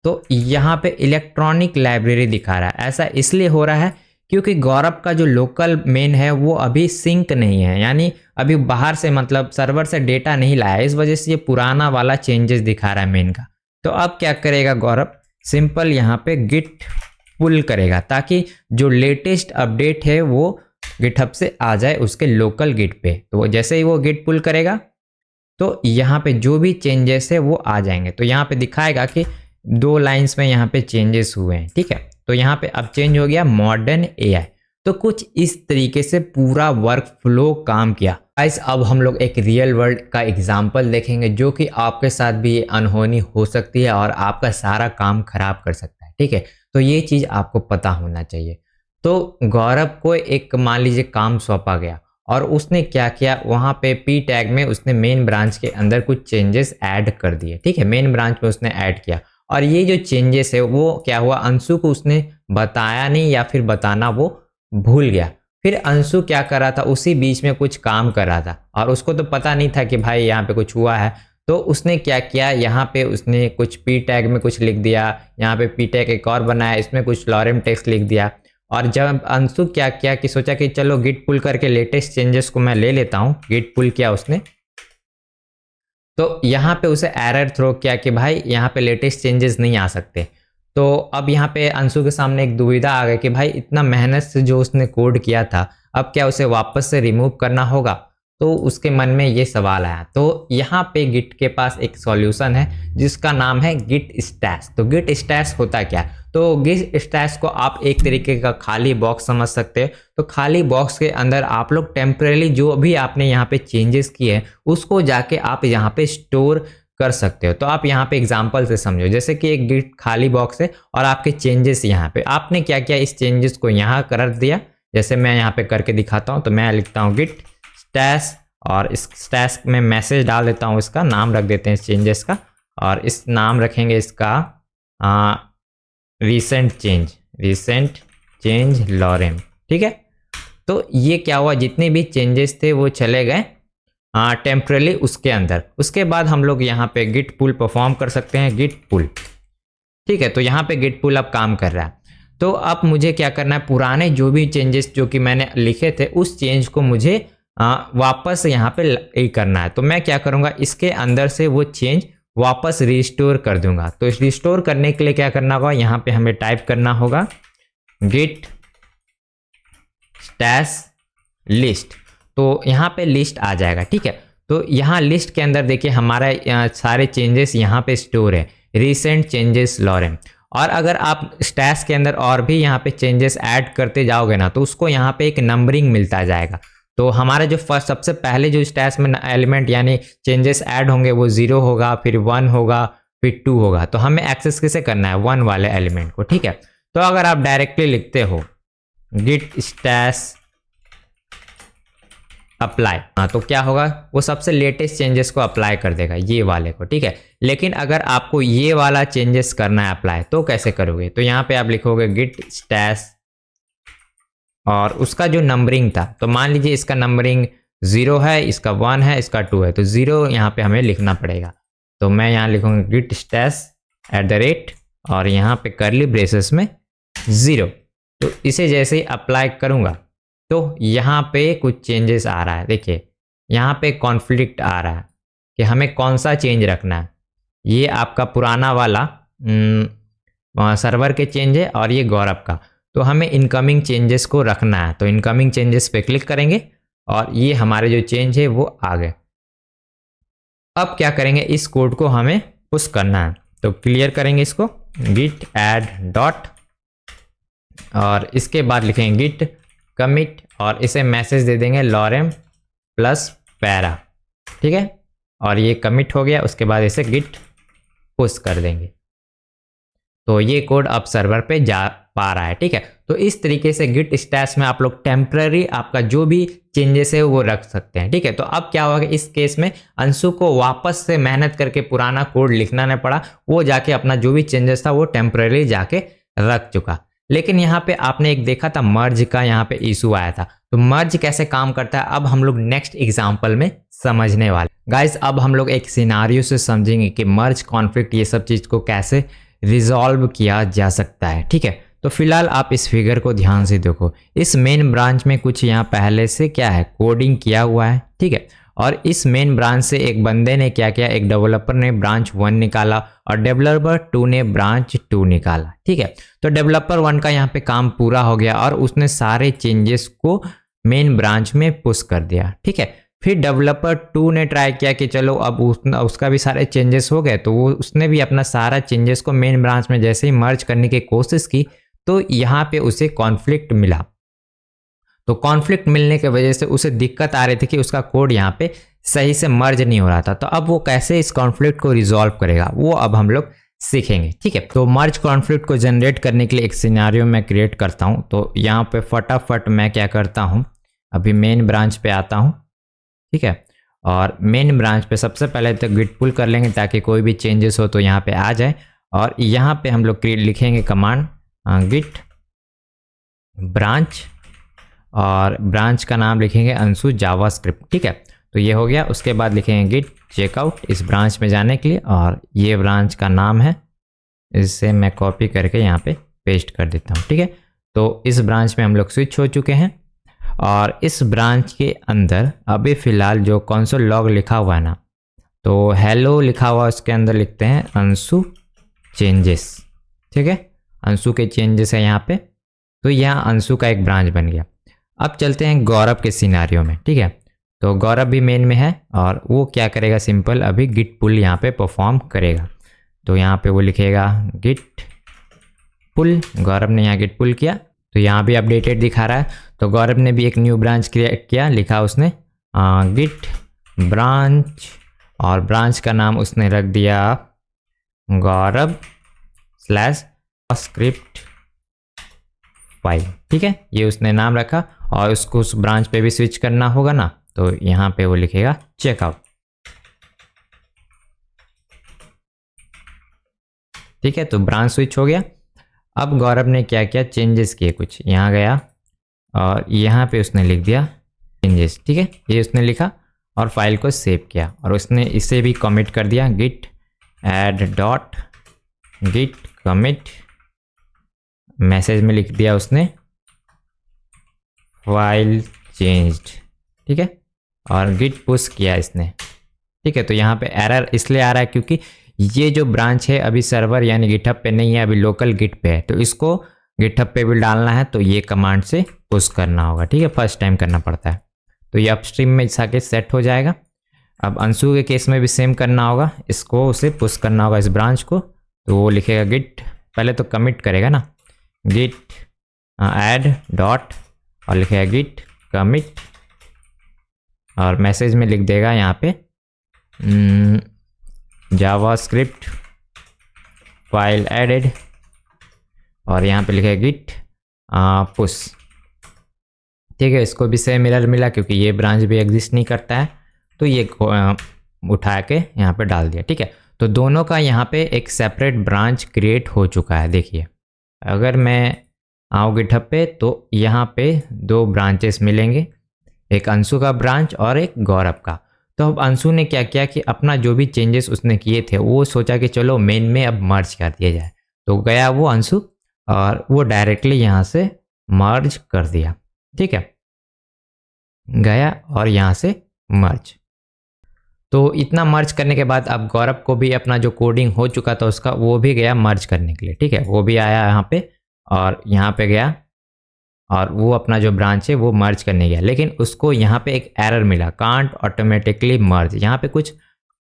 तो यहाँ पे इलेक्ट्रॉनिक लाइब्रेरी दिखा रहा है। ऐसा इसलिए हो रहा है क्योंकि गौरव का जो लोकल मेन है वो अभी सिंक नहीं है, यानी अभी बाहर से मतलब सर्वर से डेटा नहीं लाया, इस वजह से ये पुराना वाला चेंजेस दिखा रहा है मेन का। तो अब क्या करेगा गौरव, सिंपल यहाँ पे गिट पुल करेगा ताकि जो लेटेस्ट अपडेट है वो गिटहब से आ जाए उसके लोकल गिट पे। तो जैसे ही वो गिट पुल करेगा तो यहाँ पे जो भी चेंजेस है वो आ जाएंगे। तो यहाँ पे दिखाएगा कि 2 लाइंस में यहाँ पे चेंजेस हुए हैं। ठीक है, तो यहाँ पे अब चेंज हो गया मॉडर्न AI। तो कुछ इस तरीके से पूरा वर्क फ्लो काम किया। गाइस अब हम लोग एक रियल वर्ल्ड का एग्जाम्पल देखेंगे जो कि आपके साथ भी ये अनहोनी हो सकती है और आपका सारा काम खराब कर सकता है। ठीक है, तो ये चीज़ आपको पता होना चाहिए। तो गौरव को एक मान लीजिए काम सौंपा गया और उसने क्या किया, वहाँ पे पी टैग में उसने मेन ब्रांच के अंदर कुछ चेंजेस ऐड कर दिए। ठीक है, मेन ब्रांच में उसने ऐड किया, और ये जो चेंजेस है वो क्या हुआ, अंशु को उसने बताया नहीं या फिर बताना वो भूल गया। फिर अंशु क्या कर रहा था, उसी बीच में कुछ काम कर रहा था और उसको तो पता नहीं था कि भाई यहाँ पे कुछ हुआ है। तो उसने क्या किया, यहाँ पे उसने कुछ पी टैग में कुछ लिख दिया, यहाँ पे पी टैग एक और बनाया, इसमें कुछ लॉरेम टेक्स्ट लिख दिया, और जब अंशु क्या किया कि सोचा कि चलो गिट पुल करके लेटेस्ट चेंजेस को मैं ले लेता हूँ, गिट पुल किया उसने, तो यहाँ पे उसे एरर थ्रो किया कि भाई यहाँ पे लेटेस्ट चेंजेस नहीं आ सकते। तो अब यहाँ पे अंशु के सामने एक दुविधा आ गई कि भाई इतना मेहनत से जो उसने कोड किया था, अब क्या उसे वापस से रिमूव करना होगा? तो उसके मन में ये सवाल आया। तो यहाँ पे गिट के पास एक सॉल्यूशन है जिसका नाम है गिट स्टैश। तो गिट स्टैश होता क्या है? तो गिट स्टैश को आप एक तरीके का खाली बॉक्स समझ सकते हैं। तो खाली बॉक्स के अंदर आप लोग टेम्परेली जो भी आपने यहाँ पे चेंजेस किए हैं उसको जाके आप यहाँ पे स्टोर कर सकते हो। तो आप यहाँ पे एग्जांपल से समझो, जैसे कि एक गिट खाली बॉक्स है और आपके चेंजेस यहाँ पे, आपने क्या किया, इस चेंजेस को यहाँ कर दिया। जैसे मैं यहाँ पे करके दिखाता हूँ, तो मैं लिखता हूँ गिट स्टैश और इस स्टैश में मैसेज डाल देता हूँ, इसका नाम रख देते हैं इस चेंजेस का, और इस नाम रखेंगे इसका रीसेंट चेंज लॉरेम। ठीक है, तो ये क्या हुआ, जितने भी चेंजेस थे वो चले गए टेम्परली उसके अंदर। उसके बाद हम लोग यहाँ पे गिट पुल परफॉर्म कर सकते हैं, गिट पुल। ठीक है, तो यहाँ पे गिट पुल अब काम कर रहा है। तो अब मुझे क्या करना है, पुराने जो भी चेंजेस जो कि मैंने लिखे थे उस चेंज को मुझे वापस यहाँ पे करना है। तो मैं क्या करूँगा, इसके अंदर से वो चेंज वापस रिस्टोर कर दूंगा। तो इस रिस्टोर करने के लिए क्या करना होगा, यहाँ पे हमें टाइप करना होगा गिट स्टैश लिस्ट। तो यहाँ पे लिस्ट आ जाएगा। ठीक है, तो यहाँ लिस्ट के अंदर देखिए हमारा सारे चेंजेस यहाँ पे स्टोर है, रिसेंट चेंजेस लॉरेम। और अगर आप स्टैश के अंदर और भी यहाँ पे चेंजेस ऐड करते जाओगे ना, तो उसको यहाँ पे एक नंबरिंग मिलता जाएगा। तो हमारा जो फर्स्ट सबसे पहले जो स्टैश में एलिमेंट यानी चेंजेस ऐड होंगे वो 0 होगा, फिर 1 होगा, फिर 2 होगा। तो हमें एक्सेस कैसे करना है, 1 वाले एलिमेंट को। ठीक है, तो अगर आप डायरेक्टली लिखते हो गिट स्टैश अप्लाई, तो क्या होगा, वो सबसे लेटेस्ट चेंजेस को अप्लाई कर देगा, ये वाले को। ठीक है, लेकिन अगर आपको ये वाला चेंजेस करना है अप्लाई, तो कैसे करोगे, तो यहाँ पे आप लिखोगे गिट स्टैश और उसका जो नंबरिंग था, तो मान लीजिए इसका नंबरिंग 0 है, इसका 1 है, इसका 2 है, तो 0 यहाँ पे हमें लिखना पड़ेगा। तो मैं यहाँ लिखूंगा गिट स्टैश @ और यहाँ पे करली ब्रेसेस में 0। तो इसे जैसे ही अप्लाई करूँगा तो यहाँ पे कुछ चेंजेस आ रहा है। देखिए यहाँ पे कॉन्फ्लिक्ट आ रहा है कि हमें कौन सा चेंज रखना है। ये आपका पुराना वाला सर्वर के चेंज है और ये गौरव का, तो हमें इनकमिंग चेंजेस को रखना है। तो इनकमिंग चेंजेस पे क्लिक करेंगे और ये हमारे जो चेंज है वो आ गए। अब क्या करेंगे, इस कोड को हमें पुश करना है। तो क्लियर करेंगे इसको गिट ऐड डॉट और इसके बाद लिखेंगे गिट कमिट और इसे मैसेज दे देंगे लॉरेम प्लस पैरा। ठीक है, और ये कमिट हो गया। उसके बाद इसे गिट पुश कर देंगे, तो ये कोड अब सर्वर पे जा पा रहा है। ठीक है, तो इस तरीके से गिट स्टैश में आप लोग टेम्पररी आपका जो भी चेंजेस है वो रख सकते हैं। ठीक है, तो अब क्या होगा, इस केस में अंशु को वापस से मेहनत करके पुराना कोड लिखना नहीं पड़ा, वो जाके अपना जो भी चेंजेस था वो टेम्पररी जाके रख चुका। लेकिन यहाँ पे आपने एक देखा था मर्ज का यहाँ पे इशू आया था। तो मर्ज कैसे काम करता है अब हम लोग नेक्स्ट एग्जांपल में समझने वाले। गाइस अब हम लोग एक सिनारियो से समझेंगे कि मर्ज कॉन्फ्लिक्ट ये सब चीज़ को कैसे रिजॉल्व किया जा सकता है। ठीक है, तो फिलहाल आप इस फिगर को ध्यान से देखो। इस मेन ब्रांच में कुछ यहाँ पहले से क्या है, कोडिंग किया हुआ है। ठीक है, और इस मेन ब्रांच से एक बंदे ने क्या किया, एक डेवलपर ने ब्रांच 1 निकाला और डेवलपर 2 ने ब्रांच 2 निकाला। ठीक है, तो डेवलपर 1 का यहाँ पे काम पूरा हो गया और उसने सारे चेंजेस को मेन ब्रांच में पुश कर दिया। ठीक है, फिर डेवलपर 2 ने ट्राई किया कि चलो अब उसका भी सारे चेंजेस हो गए, तो वो उसने भी अपना सारा चेंजेस को मेन ब्रांच में जैसे ही मर्ज करने की कोशिश की तो यहाँ पे उसे कॉन्फ्लिक्ट मिला। तो कॉन्फ्लिक्ट मिलने की वजह से उसे दिक्कत आ रही थी कि उसका कोड यहाँ पे सही से मर्ज नहीं हो रहा था। तो अब वो कैसे इस कॉन्फ्लिक्ट को रिजॉल्व करेगा वो अब हम लोग सीखेंगे। ठीक है, तो मर्ज कॉन्फ्लिक्ट को जनरेट करने के लिए एक सिनेरियो मैं क्रिएट करता हूँ। तो यहाँ पे फटाफट मैं क्या करता हूँ, अभी मेन ब्रांच पे आता हूँ। ठीक है, और मेन ब्रांच पे सबसे पहले तो गिट पुल कर लेंगे ताकि कोई भी चेंजेस हो तो यहाँ पे आ जाए। और यहाँ पे हम लोग लिखेंगे कमांड गिट ब्रांच और ब्रांच का नाम लिखेंगे अंशु जावास्क्रिप्ट। ठीक है, तो ये हो गया। उसके बाद लिखेंगे गिट चेकआउट इस ब्रांच में जाने के लिए और ये ब्रांच का नाम है, इससे मैं कॉपी करके यहाँ पे पेस्ट कर देता हूँ। ठीक है, तो इस ब्रांच में हम लोग स्विच हो चुके हैं और इस ब्रांच के अंदर अभी फ़िलहाल जो कंसोल लॉग लिखा हुआ है ना, तो हेलो लिखा हुआ उसके अंदर लिखते हैं अंशु चेंजेस। ठीक है, अंशु के चेंजेस है यहाँ पे, तो यहाँ अंशु का एक ब्रांच बन गया। अब चलते हैं गौरव के सिनारियो में। ठीक है, तो गौरव भी मेन में है और वो क्या करेगा, सिंपल अभी गिट पुल यहाँ पे परफॉर्म करेगा। तो यहाँ पे वो लिखेगा गिट पुल, गौरव ने यहाँ गिट पुल किया तो यहाँ भी अपडेटेड दिखा रहा है। तो गौरव ने भी एक न्यू ब्रांच क्रिएट किया, लिखा उसने गिट ब्रांच और ब्रांच का नाम उसने रख दिया गौरव स्लैश स्क्रिप्ट फाइल। ठीक है, ये उसने नाम रखा और उसको उस ब्रांच पे भी स्विच करना होगा ना, तो यहाँ पे वो लिखेगा चेकआउट। ठीक है, तो ब्रांच स्विच हो गया। अब गौरव ने क्या किया, चेंजेस किए कुछ, यहाँ गया और यहाँ पे उसने लिख दिया चेंजेस। ठीक है, ये उसने लिखा और फाइल को सेव किया और उसने इसे भी कमिट कर दिया, git add dot git commit, message में लिख दिया उसने फाइल चेंज्ड। ठीक है, और गिट पुश किया इसने। ठीक है, तो यहाँ पे एरर इसलिए आ रहा है क्योंकि ये जो ब्रांच है अभी सर्वर यानी गिटहब पे नहीं है, अभी लोकल गिट पे है, तो इसको गिटहब पे भी डालना है तो ये कमांड से पुश करना होगा। ठीक है, फर्स्ट टाइम करना पड़ता है, तो ये अपस्ट्रीम में जाके सेट हो जाएगा। अब अंशु के केस में भी सेम करना होगा, इसको उसे पुश करना होगा इस ब्रांच को, तो वो लिखेगा गिट, पहले तो कमिट करेगा ना, गिट ऐड डॉट और लिखेगा गिट कमिट और मैसेज में लिख देगा यहाँ पे जावास्क्रिप्ट फाइल एडेड और यहाँ पे लिखेगा गिट पुश। ठीक है, इसको भी सेम एरर मिला क्योंकि ये ब्रांच भी एग्जिस्ट नहीं करता है, तो ये उठा के यहाँ पे डाल दिया। ठीक है, तो दोनों का यहाँ पे एक सेपरेट ब्रांच क्रिएट हो चुका है। देखिए, अगर मैं आऊँ गिटहब पे तो यहाँ पे दो ब्रांचेस मिलेंगे, एक अंशु का ब्रांच और एक गौरव का। तो अब अंशु ने क्या किया कि अपना जो भी चेंजेस उसने किए थे वो सोचा कि चलो मेन में अब मर्ज कर दिया जाए, तो गया वो अंशु और वो डायरेक्टली यहाँ से मर्ज कर दिया। ठीक है, गया और यहाँ से मर्ज। तो इतना मर्ज करने के बाद अब गौरव को भी अपना जो कोडिंग हो चुका था उसका, वो भी गया मर्ज करने के लिए। ठीक है, वो भी आया यहाँ पे और यहाँ पे गया और वो अपना जो ब्रांच है वो मर्ज करने गया, लेकिन उसको यहाँ पे एक एरर मिला, कांट ऑटोमेटिकली मर्ज। यहाँ पे कुछ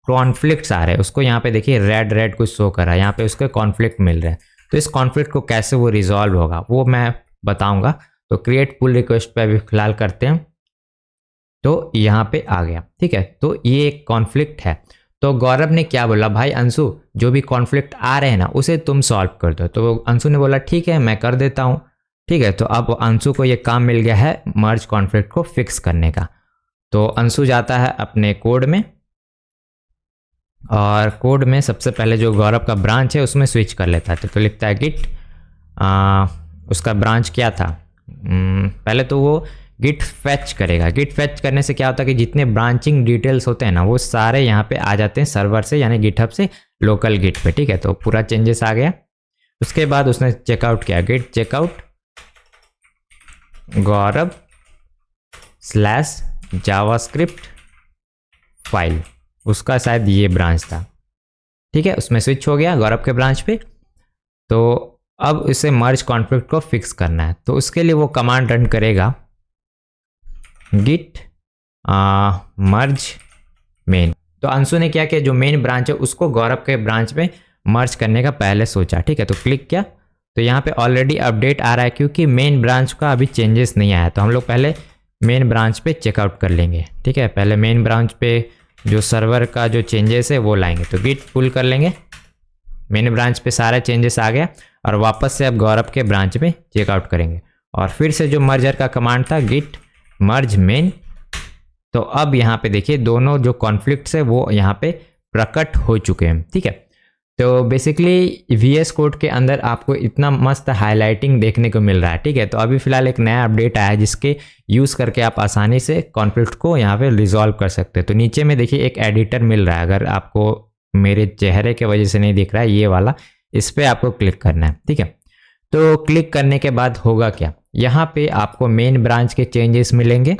कॉन्फ्लिक्ट्स आ रहे हैं, उसको यहाँ पे देखिए रेड रेड कुछ शो कर रहा है, यहाँ पे उसके कॉन्फ्लिक्ट मिल रहे हैं। तो इस कॉन्फ्लिक्ट को कैसे वो रिजॉल्व होगा वो मैं बताऊंगा। तो क्रिएट पुल रिक्वेस्ट पे अभी फिलहाल करते हैं, तो यहाँ पे आ गया। ठीक है, तो ये एक कॉन्फ्लिक्ट है। तो गौरव ने क्या बोला, भाई अंशु जो भी कॉन्फ्लिक्ट आ रहे हैं ना उसे तुम सॉल्व कर दो। तो अंशु ने बोला ठीक है मैं कर देता हूँ। ठीक है, तो अब अंशु को ये काम मिल गया है मर्ज कॉन्फ्लिक्ट को फिक्स करने का। तो अंशु जाता है अपने कोड में और कोड में सबसे पहले जो गौरव का ब्रांच है उसमें स्विच कर लेता है। तो लिखता है गिट उसका ब्रांच क्या था, पहले तो वो गिट फैच करेगा। गिट फैच करने से क्या होता है कि जितने ब्रांचिंग डिटेल्स होते हैं ना वो सारे यहाँ पे आ जाते हैं सर्वर से यानी गिटहब से लोकल गिट पे। ठीक है, तो पूरा चेंजेस आ गया। उसके बाद उसने चेकआउट किया, गिट चेकआउट गौरव स्लैश जावास्क्रिप्ट फाइल, उसका शायद ये ब्रांच था। ठीक है, उसमें स्विच हो गया गौरव के ब्रांच पे। तो अब इसे मर्ज कॉन्फ्लिक्ट को फिक्स करना है, तो उसके लिए वो कमांड रन करेगा गिट मर्ज मेन। तो अंशु ने क्या किया, जो मेन ब्रांच है उसको गौरव के ब्रांच में मर्ज करने का पहले सोचा। ठीक है, तो क्लिक किया तो यहाँ पे ऑलरेडी अपडेट आ रहा है क्योंकि मेन ब्रांच का अभी चेंजेस नहीं आया। तो हम लोग पहले मेन ब्रांच पे चेकआउट कर लेंगे। ठीक है, पहले मेन ब्रांच पे जो सर्वर का जो चेंजेस है वो लाएंगे। तो गिट पुल कर लेंगे, मेन ब्रांच पे सारा चेंजेस आ गया और वापस से अब गौरव के ब्रांच में चेकआउट करेंगे और फिर से जो मर्जर का कमांड था गिट मर्ज मेन। तो अब यहाँ पे देखिए दोनों जो कॉन्फ्लिक्ट्स है वो यहाँ पे प्रकट हो चुके हैं। ठीक है, तो बेसिकली VS कोड के अंदर आपको इतना मस्त हाईलाइटिंग देखने को मिल रहा है। ठीक है, तो अभी फिलहाल एक नया अपडेट आया है जिसके यूज़ करके आप आसानी से कॉन्फ्लिक्ट को यहाँ पे रिजॉल्व कर सकते हैं। तो नीचे में देखिए एक एडिटर मिल रहा है, अगर आपको मेरे चेहरे के वजह से नहीं दिख रहा है ये वाला, इस पर आपको क्लिक करना है। ठीक है, तो क्लिक करने के बाद होगा क्या, यहाँ पे आपको मेन ब्रांच के चेंजेस मिलेंगे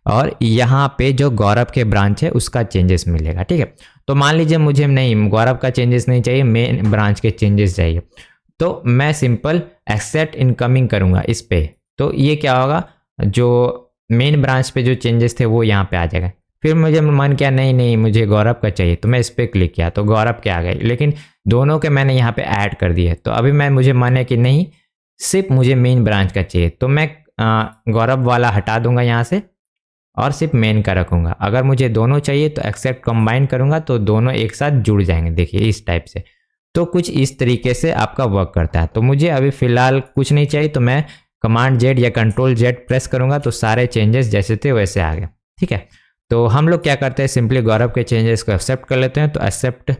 और यहाँ पे जो गौरव के ब्रांच है उसका चेंजेस मिलेगा। ठीक है, तो मान लीजिए मुझे नहीं गौरव का चेंजेस नहीं चाहिए, मेन ब्रांच के चेंजेस चाहिए, तो मैं सिंपल एक्सेप्ट इनकमिंग करूँगा इस पे। तो ये क्या होगा, जो मेन ब्रांच पे जो चेंजेस थे वो यहाँ पे आ जाएगा। फिर मुझे मन किया नहीं नहीं मुझे गौरव का चाहिए, तो मैं इस पर क्लिक किया तो गौरव के आ गए, लेकिन दोनों के मैंने यहाँ पे ऐड कर दिए। तो अभी मुझे मन है कि नहीं सिर्फ मुझे मेन ब्रांच का चाहिए, तो मैं गौरव वाला हटा दूंगा यहाँ से और सिर्फ मेन का रखूँगा। अगर मुझे दोनों चाहिए तो एक्सेप्ट कंबाइन करूँगा तो दोनों एक साथ जुड़ जाएंगे, देखिए इस टाइप से। तो कुछ इस तरीके से आपका वर्क करता है। तो मुझे अभी फ़िलहाल कुछ नहीं चाहिए, तो मैं कमांड जेड या कंट्रोल जेड प्रेस करूँगा तो सारे चेंजेस जैसे थे वैसे आ गए। ठीक है, तो हम लोग क्या करते हैं, सिंपली गौरव के चेंजेस को एक्सेप्ट कर लेते हैं। तो एक्सेप्ट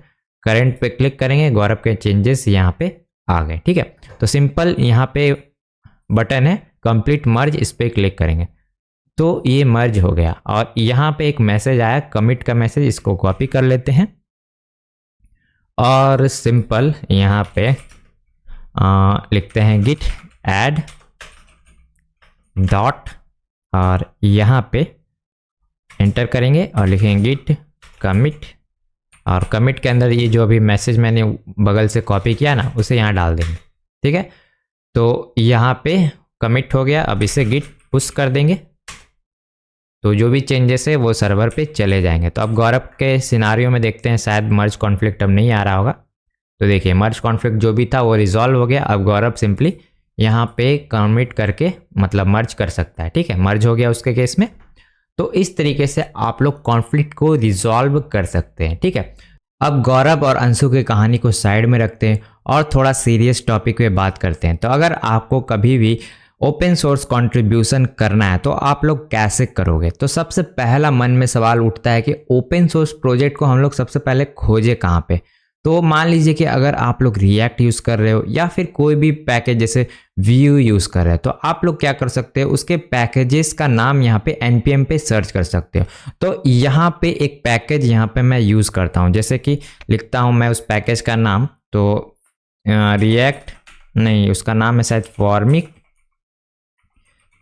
करेंट पे क्लिक करेंगे, गौरव के चेंजेस यहाँ पे आ गए। ठीक है, तो सिंपल यहाँ पे बटन है कंप्लीट मर्ज, इस पर क्लिक करेंगे तो ये मर्ज हो गया। और यहाँ पे एक मैसेज आया कमिट का मैसेज, इसको कॉपी कर लेते हैं और सिंपल यहाँ पे लिखते हैं गिट ऐड डॉट और यहाँ पे एंटर करेंगे और लिखेंगे गिट कमिट, और कमिट के अंदर ये जो अभी मैसेज मैंने बगल से कॉपी किया ना उसे यहाँ डाल देंगे। ठीक है, तो यहाँ पे कमिट हो गया। अब इसे गिट पुश कर देंगे तो जो भी चेंजेस है वो सर्वर पे चले जाएंगे। तो अब गौरव के सिनारियो में देखते हैं, शायद मर्ज कॉन्फ्लिक्ट अब नहीं आ रहा होगा। तो देखिए मर्ज कॉन्फ्लिक्ट जो भी था वो रिजॉल्व हो गया। अब गौरव सिंपली यहाँ पे कमिट करके मतलब मर्ज कर सकता है। ठीक है, मर्ज हो गया उसके केस में। तो इस तरीके से आप लोग कॉन्फ्लिक्ट को रिजॉल्व कर सकते हैं। ठीक है, अब गौरव और अंशु की कहानी को साइड में रखते हैं और थोड़ा सीरियस टॉपिक पे बात करते हैं। तो अगर आपको कभी भी ओपन सोर्स कंट्रीब्यूशन करना है तो आप लोग कैसे करोगे। तो सबसे पहला मन में सवाल उठता है कि ओपन सोर्स प्रोजेक्ट को हम लोग सबसे पहले खोजे कहाँ पे। तो मान लीजिए कि अगर आप लोग रिएक्ट यूज़ कर रहे हो या फिर कोई भी पैकेज जैसे व्यू यूज़ कर रहे हो, तो आप लोग क्या कर सकते हो, उसके पैकेजेस का नाम यहाँ पे npm पे सर्च कर सकते हो। तो यहाँ पे एक पैकेज यहाँ पे मैं यूज़ करता हूँ, जैसे कि लिखता हूँ मैं उस पैकेज का नाम, तो रिएक्ट नहीं उसका नाम है शायद फॉर्मिक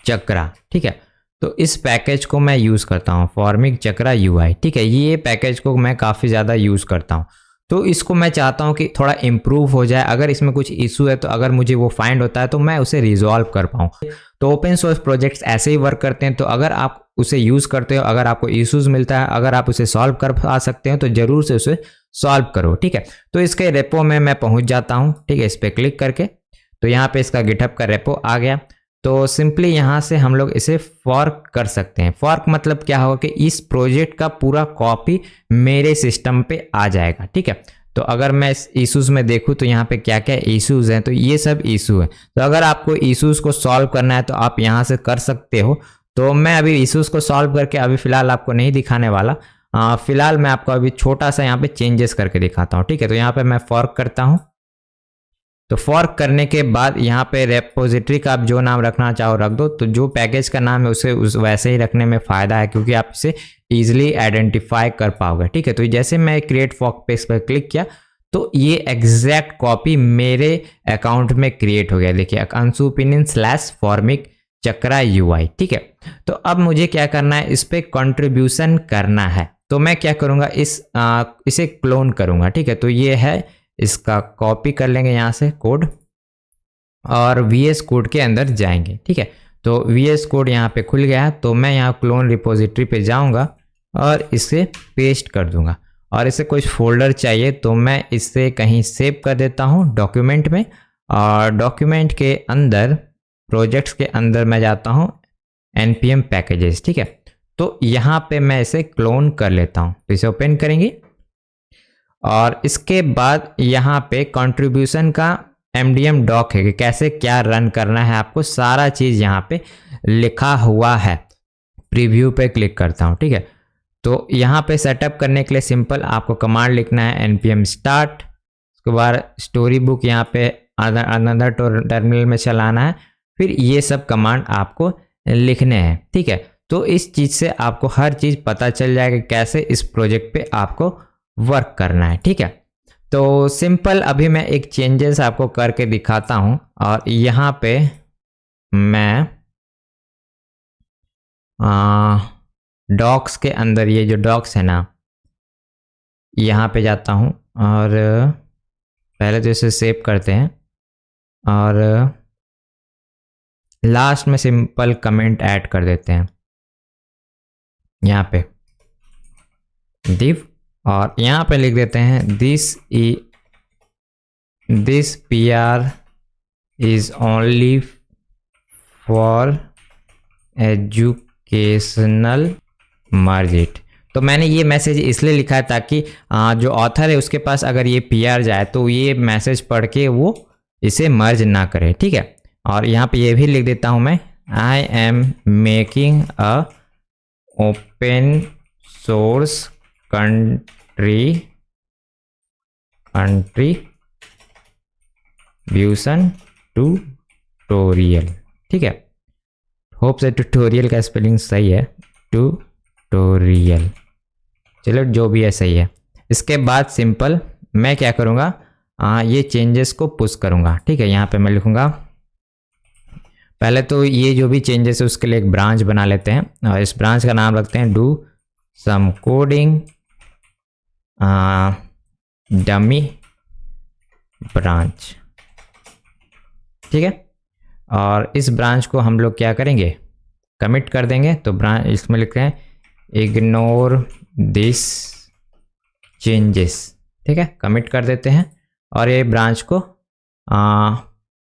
चक्रा। ठीक है, तो इस पैकेज को मैं यूज़ करता हूँ फॉर्मिक चक्रा UI। ठीक है, ये पैकेज को मैं काफ़ी ज़्यादा यूज़ करता हूँ। तो इसको मैं चाहता हूँ कि थोड़ा इम्प्रूव हो जाए, अगर इसमें कुछ इशू है तो अगर मुझे वो फाइंड होता है तो मैं उसे रिजॉल्व कर पाऊँ। तो ओपन सोर्स प्रोजेक्ट्स ऐसे ही वर्क करते हैं। तो अगर आप उसे यूज़ करते हो, अगर आपको इश्यूज मिलता है, अगर आप उसे सॉल्व कर पा सकते हो तो ज़रूर से उसे सॉल्व करो। ठीक है, तो इसके रेपो में मैं पहुँच जाता हूँ। ठीक है, इस पर क्लिक करके तो यहाँ पे इसका गिटहब का रेपो आ गया। तो सिंपली यहाँ से हम लोग इसे फॉर्क कर सकते हैं। फॉर्क मतलब क्या होगा कि इस प्रोजेक्ट का पूरा कॉपी मेरे सिस्टम पे आ जाएगा। ठीक है, तो अगर मैं इस इश्यूज़ में देखूँ तो यहाँ पे क्या क्या इश्यूज़ हैं, तो ये सब इशू है। तो अगर आपको इश्यूज़ को सॉल्व करना है तो आप यहाँ से कर सकते हो। तो मैं अभी इश्यूज़ को सॉल्व करके अभी फ़िलहाल आपको नहीं दिखाने वाला। फ़िलहाल मैं आपको अभी छोटा सा यहाँ पे चेंजेस करके दिखाता हूँ। ठीक है, तो यहाँ पे मैं फॉर्क करता हूँ। तो फॉर्क करने के बाद यहाँ पे रेपोजिटरी का आप जो नाम रखना चाहो रख दो। तो जो पैकेज का नाम है उसे वैसे ही रखने में फ़ायदा है, क्योंकि आप इसे ईजिली आइडेंटिफाई कर पाओगे। ठीक है, तो जैसे मैं क्रिएट फॉर्क पे इस पर क्लिक किया तो ये एग्जैक्ट कॉपी मेरे अकाउंट में क्रिएट हो गया। देखिए अंशु ओपिनियन / फॉर्मिक चक्रा UI। ठीक है, तो अब मुझे क्या करना है, इस पर कंट्रीब्यूशन करना है। तो मैं क्या करूँगा, इसे क्लोन करूँगा। ठीक है, तो ये है, इसका कॉपी कर लेंगे यहाँ से कोड और VS कोड के अंदर जाएंगे। ठीक है, तो VS कोड यहाँ पे खुल गया है। तो मैं यहाँ क्लोन रिपोजिटरी पे जाऊँगा और इसे पेस्ट कर दूँगा। और इसे कुछ फोल्डर चाहिए तो मैं इसे कहीं सेव कर देता हूँ डॉक्यूमेंट में, और डॉक्यूमेंट के अंदर प्रोजेक्ट्स के अंदर मैं जाता हूँ npm पैकेजेस। ठीक है, तो यहाँ पे मैं इसे क्लोन कर लेता हूँ। तो इसे ओपन करेंगे और इसके बाद यहाँ पे कंट्रीब्यूशन का MDM डॉक है कि कैसे क्या रन करना है, आपको सारा चीज़ यहाँ पे लिखा हुआ है। प्रीव्यू पे क्लिक करता हूँ। ठीक है, तो यहाँ पे सेटअप करने के लिए सिंपल आपको कमांड लिखना है npm start, उसके बाद स्टोरी बुक यहाँ पे अनदर टर्मिनल में चलाना है, फिर ये सब कमांड आपको लिखने हैं। ठीक है, तो इस चीज़ से आपको हर चीज़ पता चल जाएगा कैसे इस प्रोजेक्ट पे आपको वर्क करना है। ठीक है, तो सिंपल अभी मैं एक चेंजेस आपको करके दिखाता हूं और यहाँ पे मैं डॉक्स के अंदर ये जो डॉक्स है ना यहाँ पे जाता हूँ और पहले तो इसे सेव करते हैं और लास्ट में सिंपल कमेंट ऐड कर देते हैं यहाँ पे div और यहाँ पे लिख देते हैं this PR is only for educational merge it. तो मैंने ये मैसेज इसलिए लिखा है ताकि जो ऑथर है उसके पास अगर ये PR जाए तो ये मैसेज पढ़ के वो इसे मर्ज ना करे, ठीक है। और यहाँ पे ये भी लिख देता हूँ मैं, I am making a open source contribution tutorial, ठीक है। होप से ट्यूटोरियल का स्पेलिंग सही है, ट्यूटोरियल, चलो जो भी है सही है। इसके बाद सिंपल मैं क्या करूँगा, ये चेंजेस को पुश करूँगा, ठीक है। यहाँ पे मैं लिखूँगा, पहले तो ये जो भी चेंजेस है उसके लिए एक ब्रांच बना लेते हैं और इस ब्रांच का नाम रखते हैं do some coding dummy branch, ठीक है। और इस ब्रांच को हम लोग क्या करेंगे, कमिट कर देंगे। तो ब्रांच इसमें लिखते हैं इग्नोर दिस चेंजेस, ठीक है, कमिट कर देते हैं और ये ब्रांच को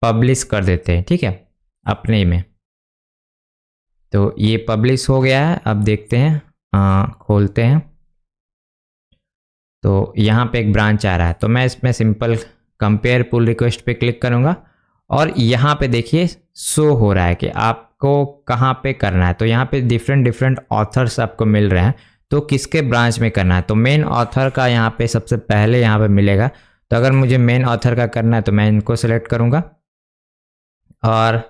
पब्लिश कर देते हैं, ठीक है, अपने ही में। तो ये पब्लिश हो गया है। अब देखते हैं, खोलते हैं तो यहाँ पे एक ब्रांच आ रहा है। तो मैं इसमें सिंपल कंपेयर पुल रिक्वेस्ट पे क्लिक करूँगा और यहाँ पे देखिए शो हो रहा है कि आपको कहाँ पे करना है। तो यहाँ पे डिफरेंट ऑथर्स आपको मिल रहे हैं, तो किसके ब्रांच में करना है। तो मेन ऑथर का यहाँ पे सबसे पहले यहाँ पे मिलेगा। तो अगर मुझे मेन ऑथर का करना है तो मैं इनको सेलेक्ट करूँगा और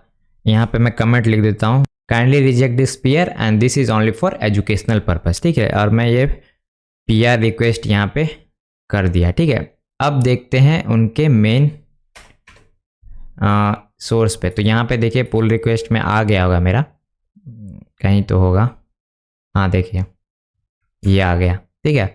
यहाँ पे मैं कमेंट लिख देता हूँ, kindly reject this PR and this is only for educational purpose, ठीक है। और मैं ये PR रिक्वेस्ट यहाँ पे कर दिया, ठीक है। अब देखते हैं उनके मेन सोर्स पे। तो यहाँ पे देखिए पुल रिक्वेस्ट में आ गया होगा मेरा, कहीं तो होगा, हाँ देखिए ये आ गया, ठीक है।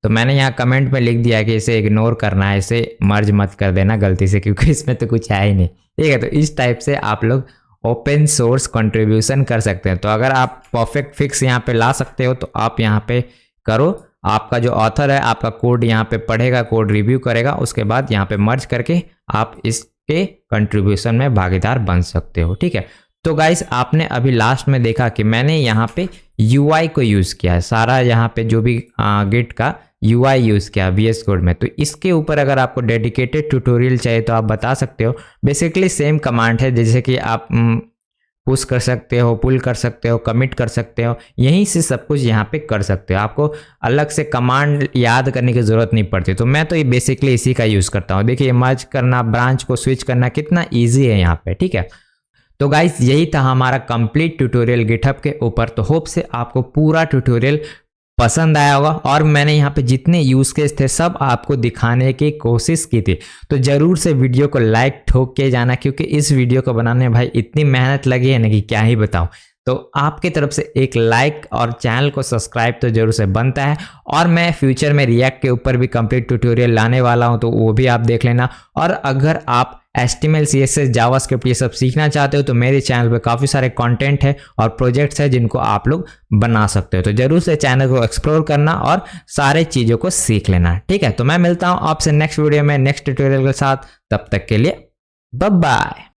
तो मैंने यहाँ कमेंट में लिख दिया कि इसे इग्नोर करना है, इसे मर्ज मत कर देना गलती से, क्योंकि इसमें तो कुछ है ही नहीं, ठीक है। तो इस टाइप से आप लोग ओपन सोर्स कंट्रीब्यूशन कर सकते हैं। तो अगर आप परफेक्ट फिक्स यहाँ पे ला सकते हो तो आप यहाँ पे करो। आपका जो ऑथर है आपका कोड यहाँ पे पढ़ेगा, कोड रिव्यू करेगा, उसके बाद यहाँ पे मर्ज करके आप इसके कंट्रीब्यूशन में भागीदार बन सकते हो, ठीक है। तो गाइस आपने अभी लास्ट में देखा कि मैंने यहाँ पे UI को यूज़ किया है, सारा यहाँ पे जो भी गिट का UI यूज़ किया VS कोड में। तो इसके ऊपर अगर आपको डेडिकेटेड ट्यूटोरियल चाहिए तो आप बता सकते हो। बेसिकली सेम कमांड है, जैसे कि आप पुश कर सकते हो, पुल कर सकते हो, कमिट कर सकते हो, यहीं से सब कुछ यहाँ पे कर सकते हो। आपको अलग से कमांड याद करने की ज़रूरत नहीं पड़ती। तो मैं तो ये बेसिकली इसी का यूज़ करता हूँ। देखिए मर्ज करना, ब्रांच को स्विच करना कितना ईजी है यहाँ पे, ठीक है। तो गाइस यही था हमारा कंप्लीट ट्यूटोरियल गिटहब के ऊपर। तो होप से आपको पूरा ट्यूटोरियल पसंद आया होगा और मैंने यहाँ पे जितने यूज़ केस थे सब आपको दिखाने की कोशिश की थी। तो ज़रूर से वीडियो को लाइक ठोक के जाना, क्योंकि इस वीडियो को बनाने में भाई इतनी मेहनत लगी है ना कि क्या ही बताऊँ। तो आपकी तरफ से एक लाइक और चैनल को सब्सक्राइब तो जरूर से बनता है। और मैं फ्यूचर में रिएक्ट के ऊपर भी कंप्लीट ट्यूटोरियल लाने वाला हूं, तो वो भी आप देख लेना। और अगर आप HTML CSS जावास्क्रिप्ट ये सब सीखना चाहते हो तो मेरे चैनल पे काफ़ी सारे कंटेंट है और प्रोजेक्ट्स है जिनको आप लोग बना सकते हो। तो जरूर से चैनल को एक्सप्लोर करना और सारे चीज़ों को सीख लेना, ठीक है। तो मैं मिलता हूँ आपसे नेक्स्ट वीडियो में नेक्स्ट ट्यूटोरियल के साथ, तब तक के लिए बाय बाय।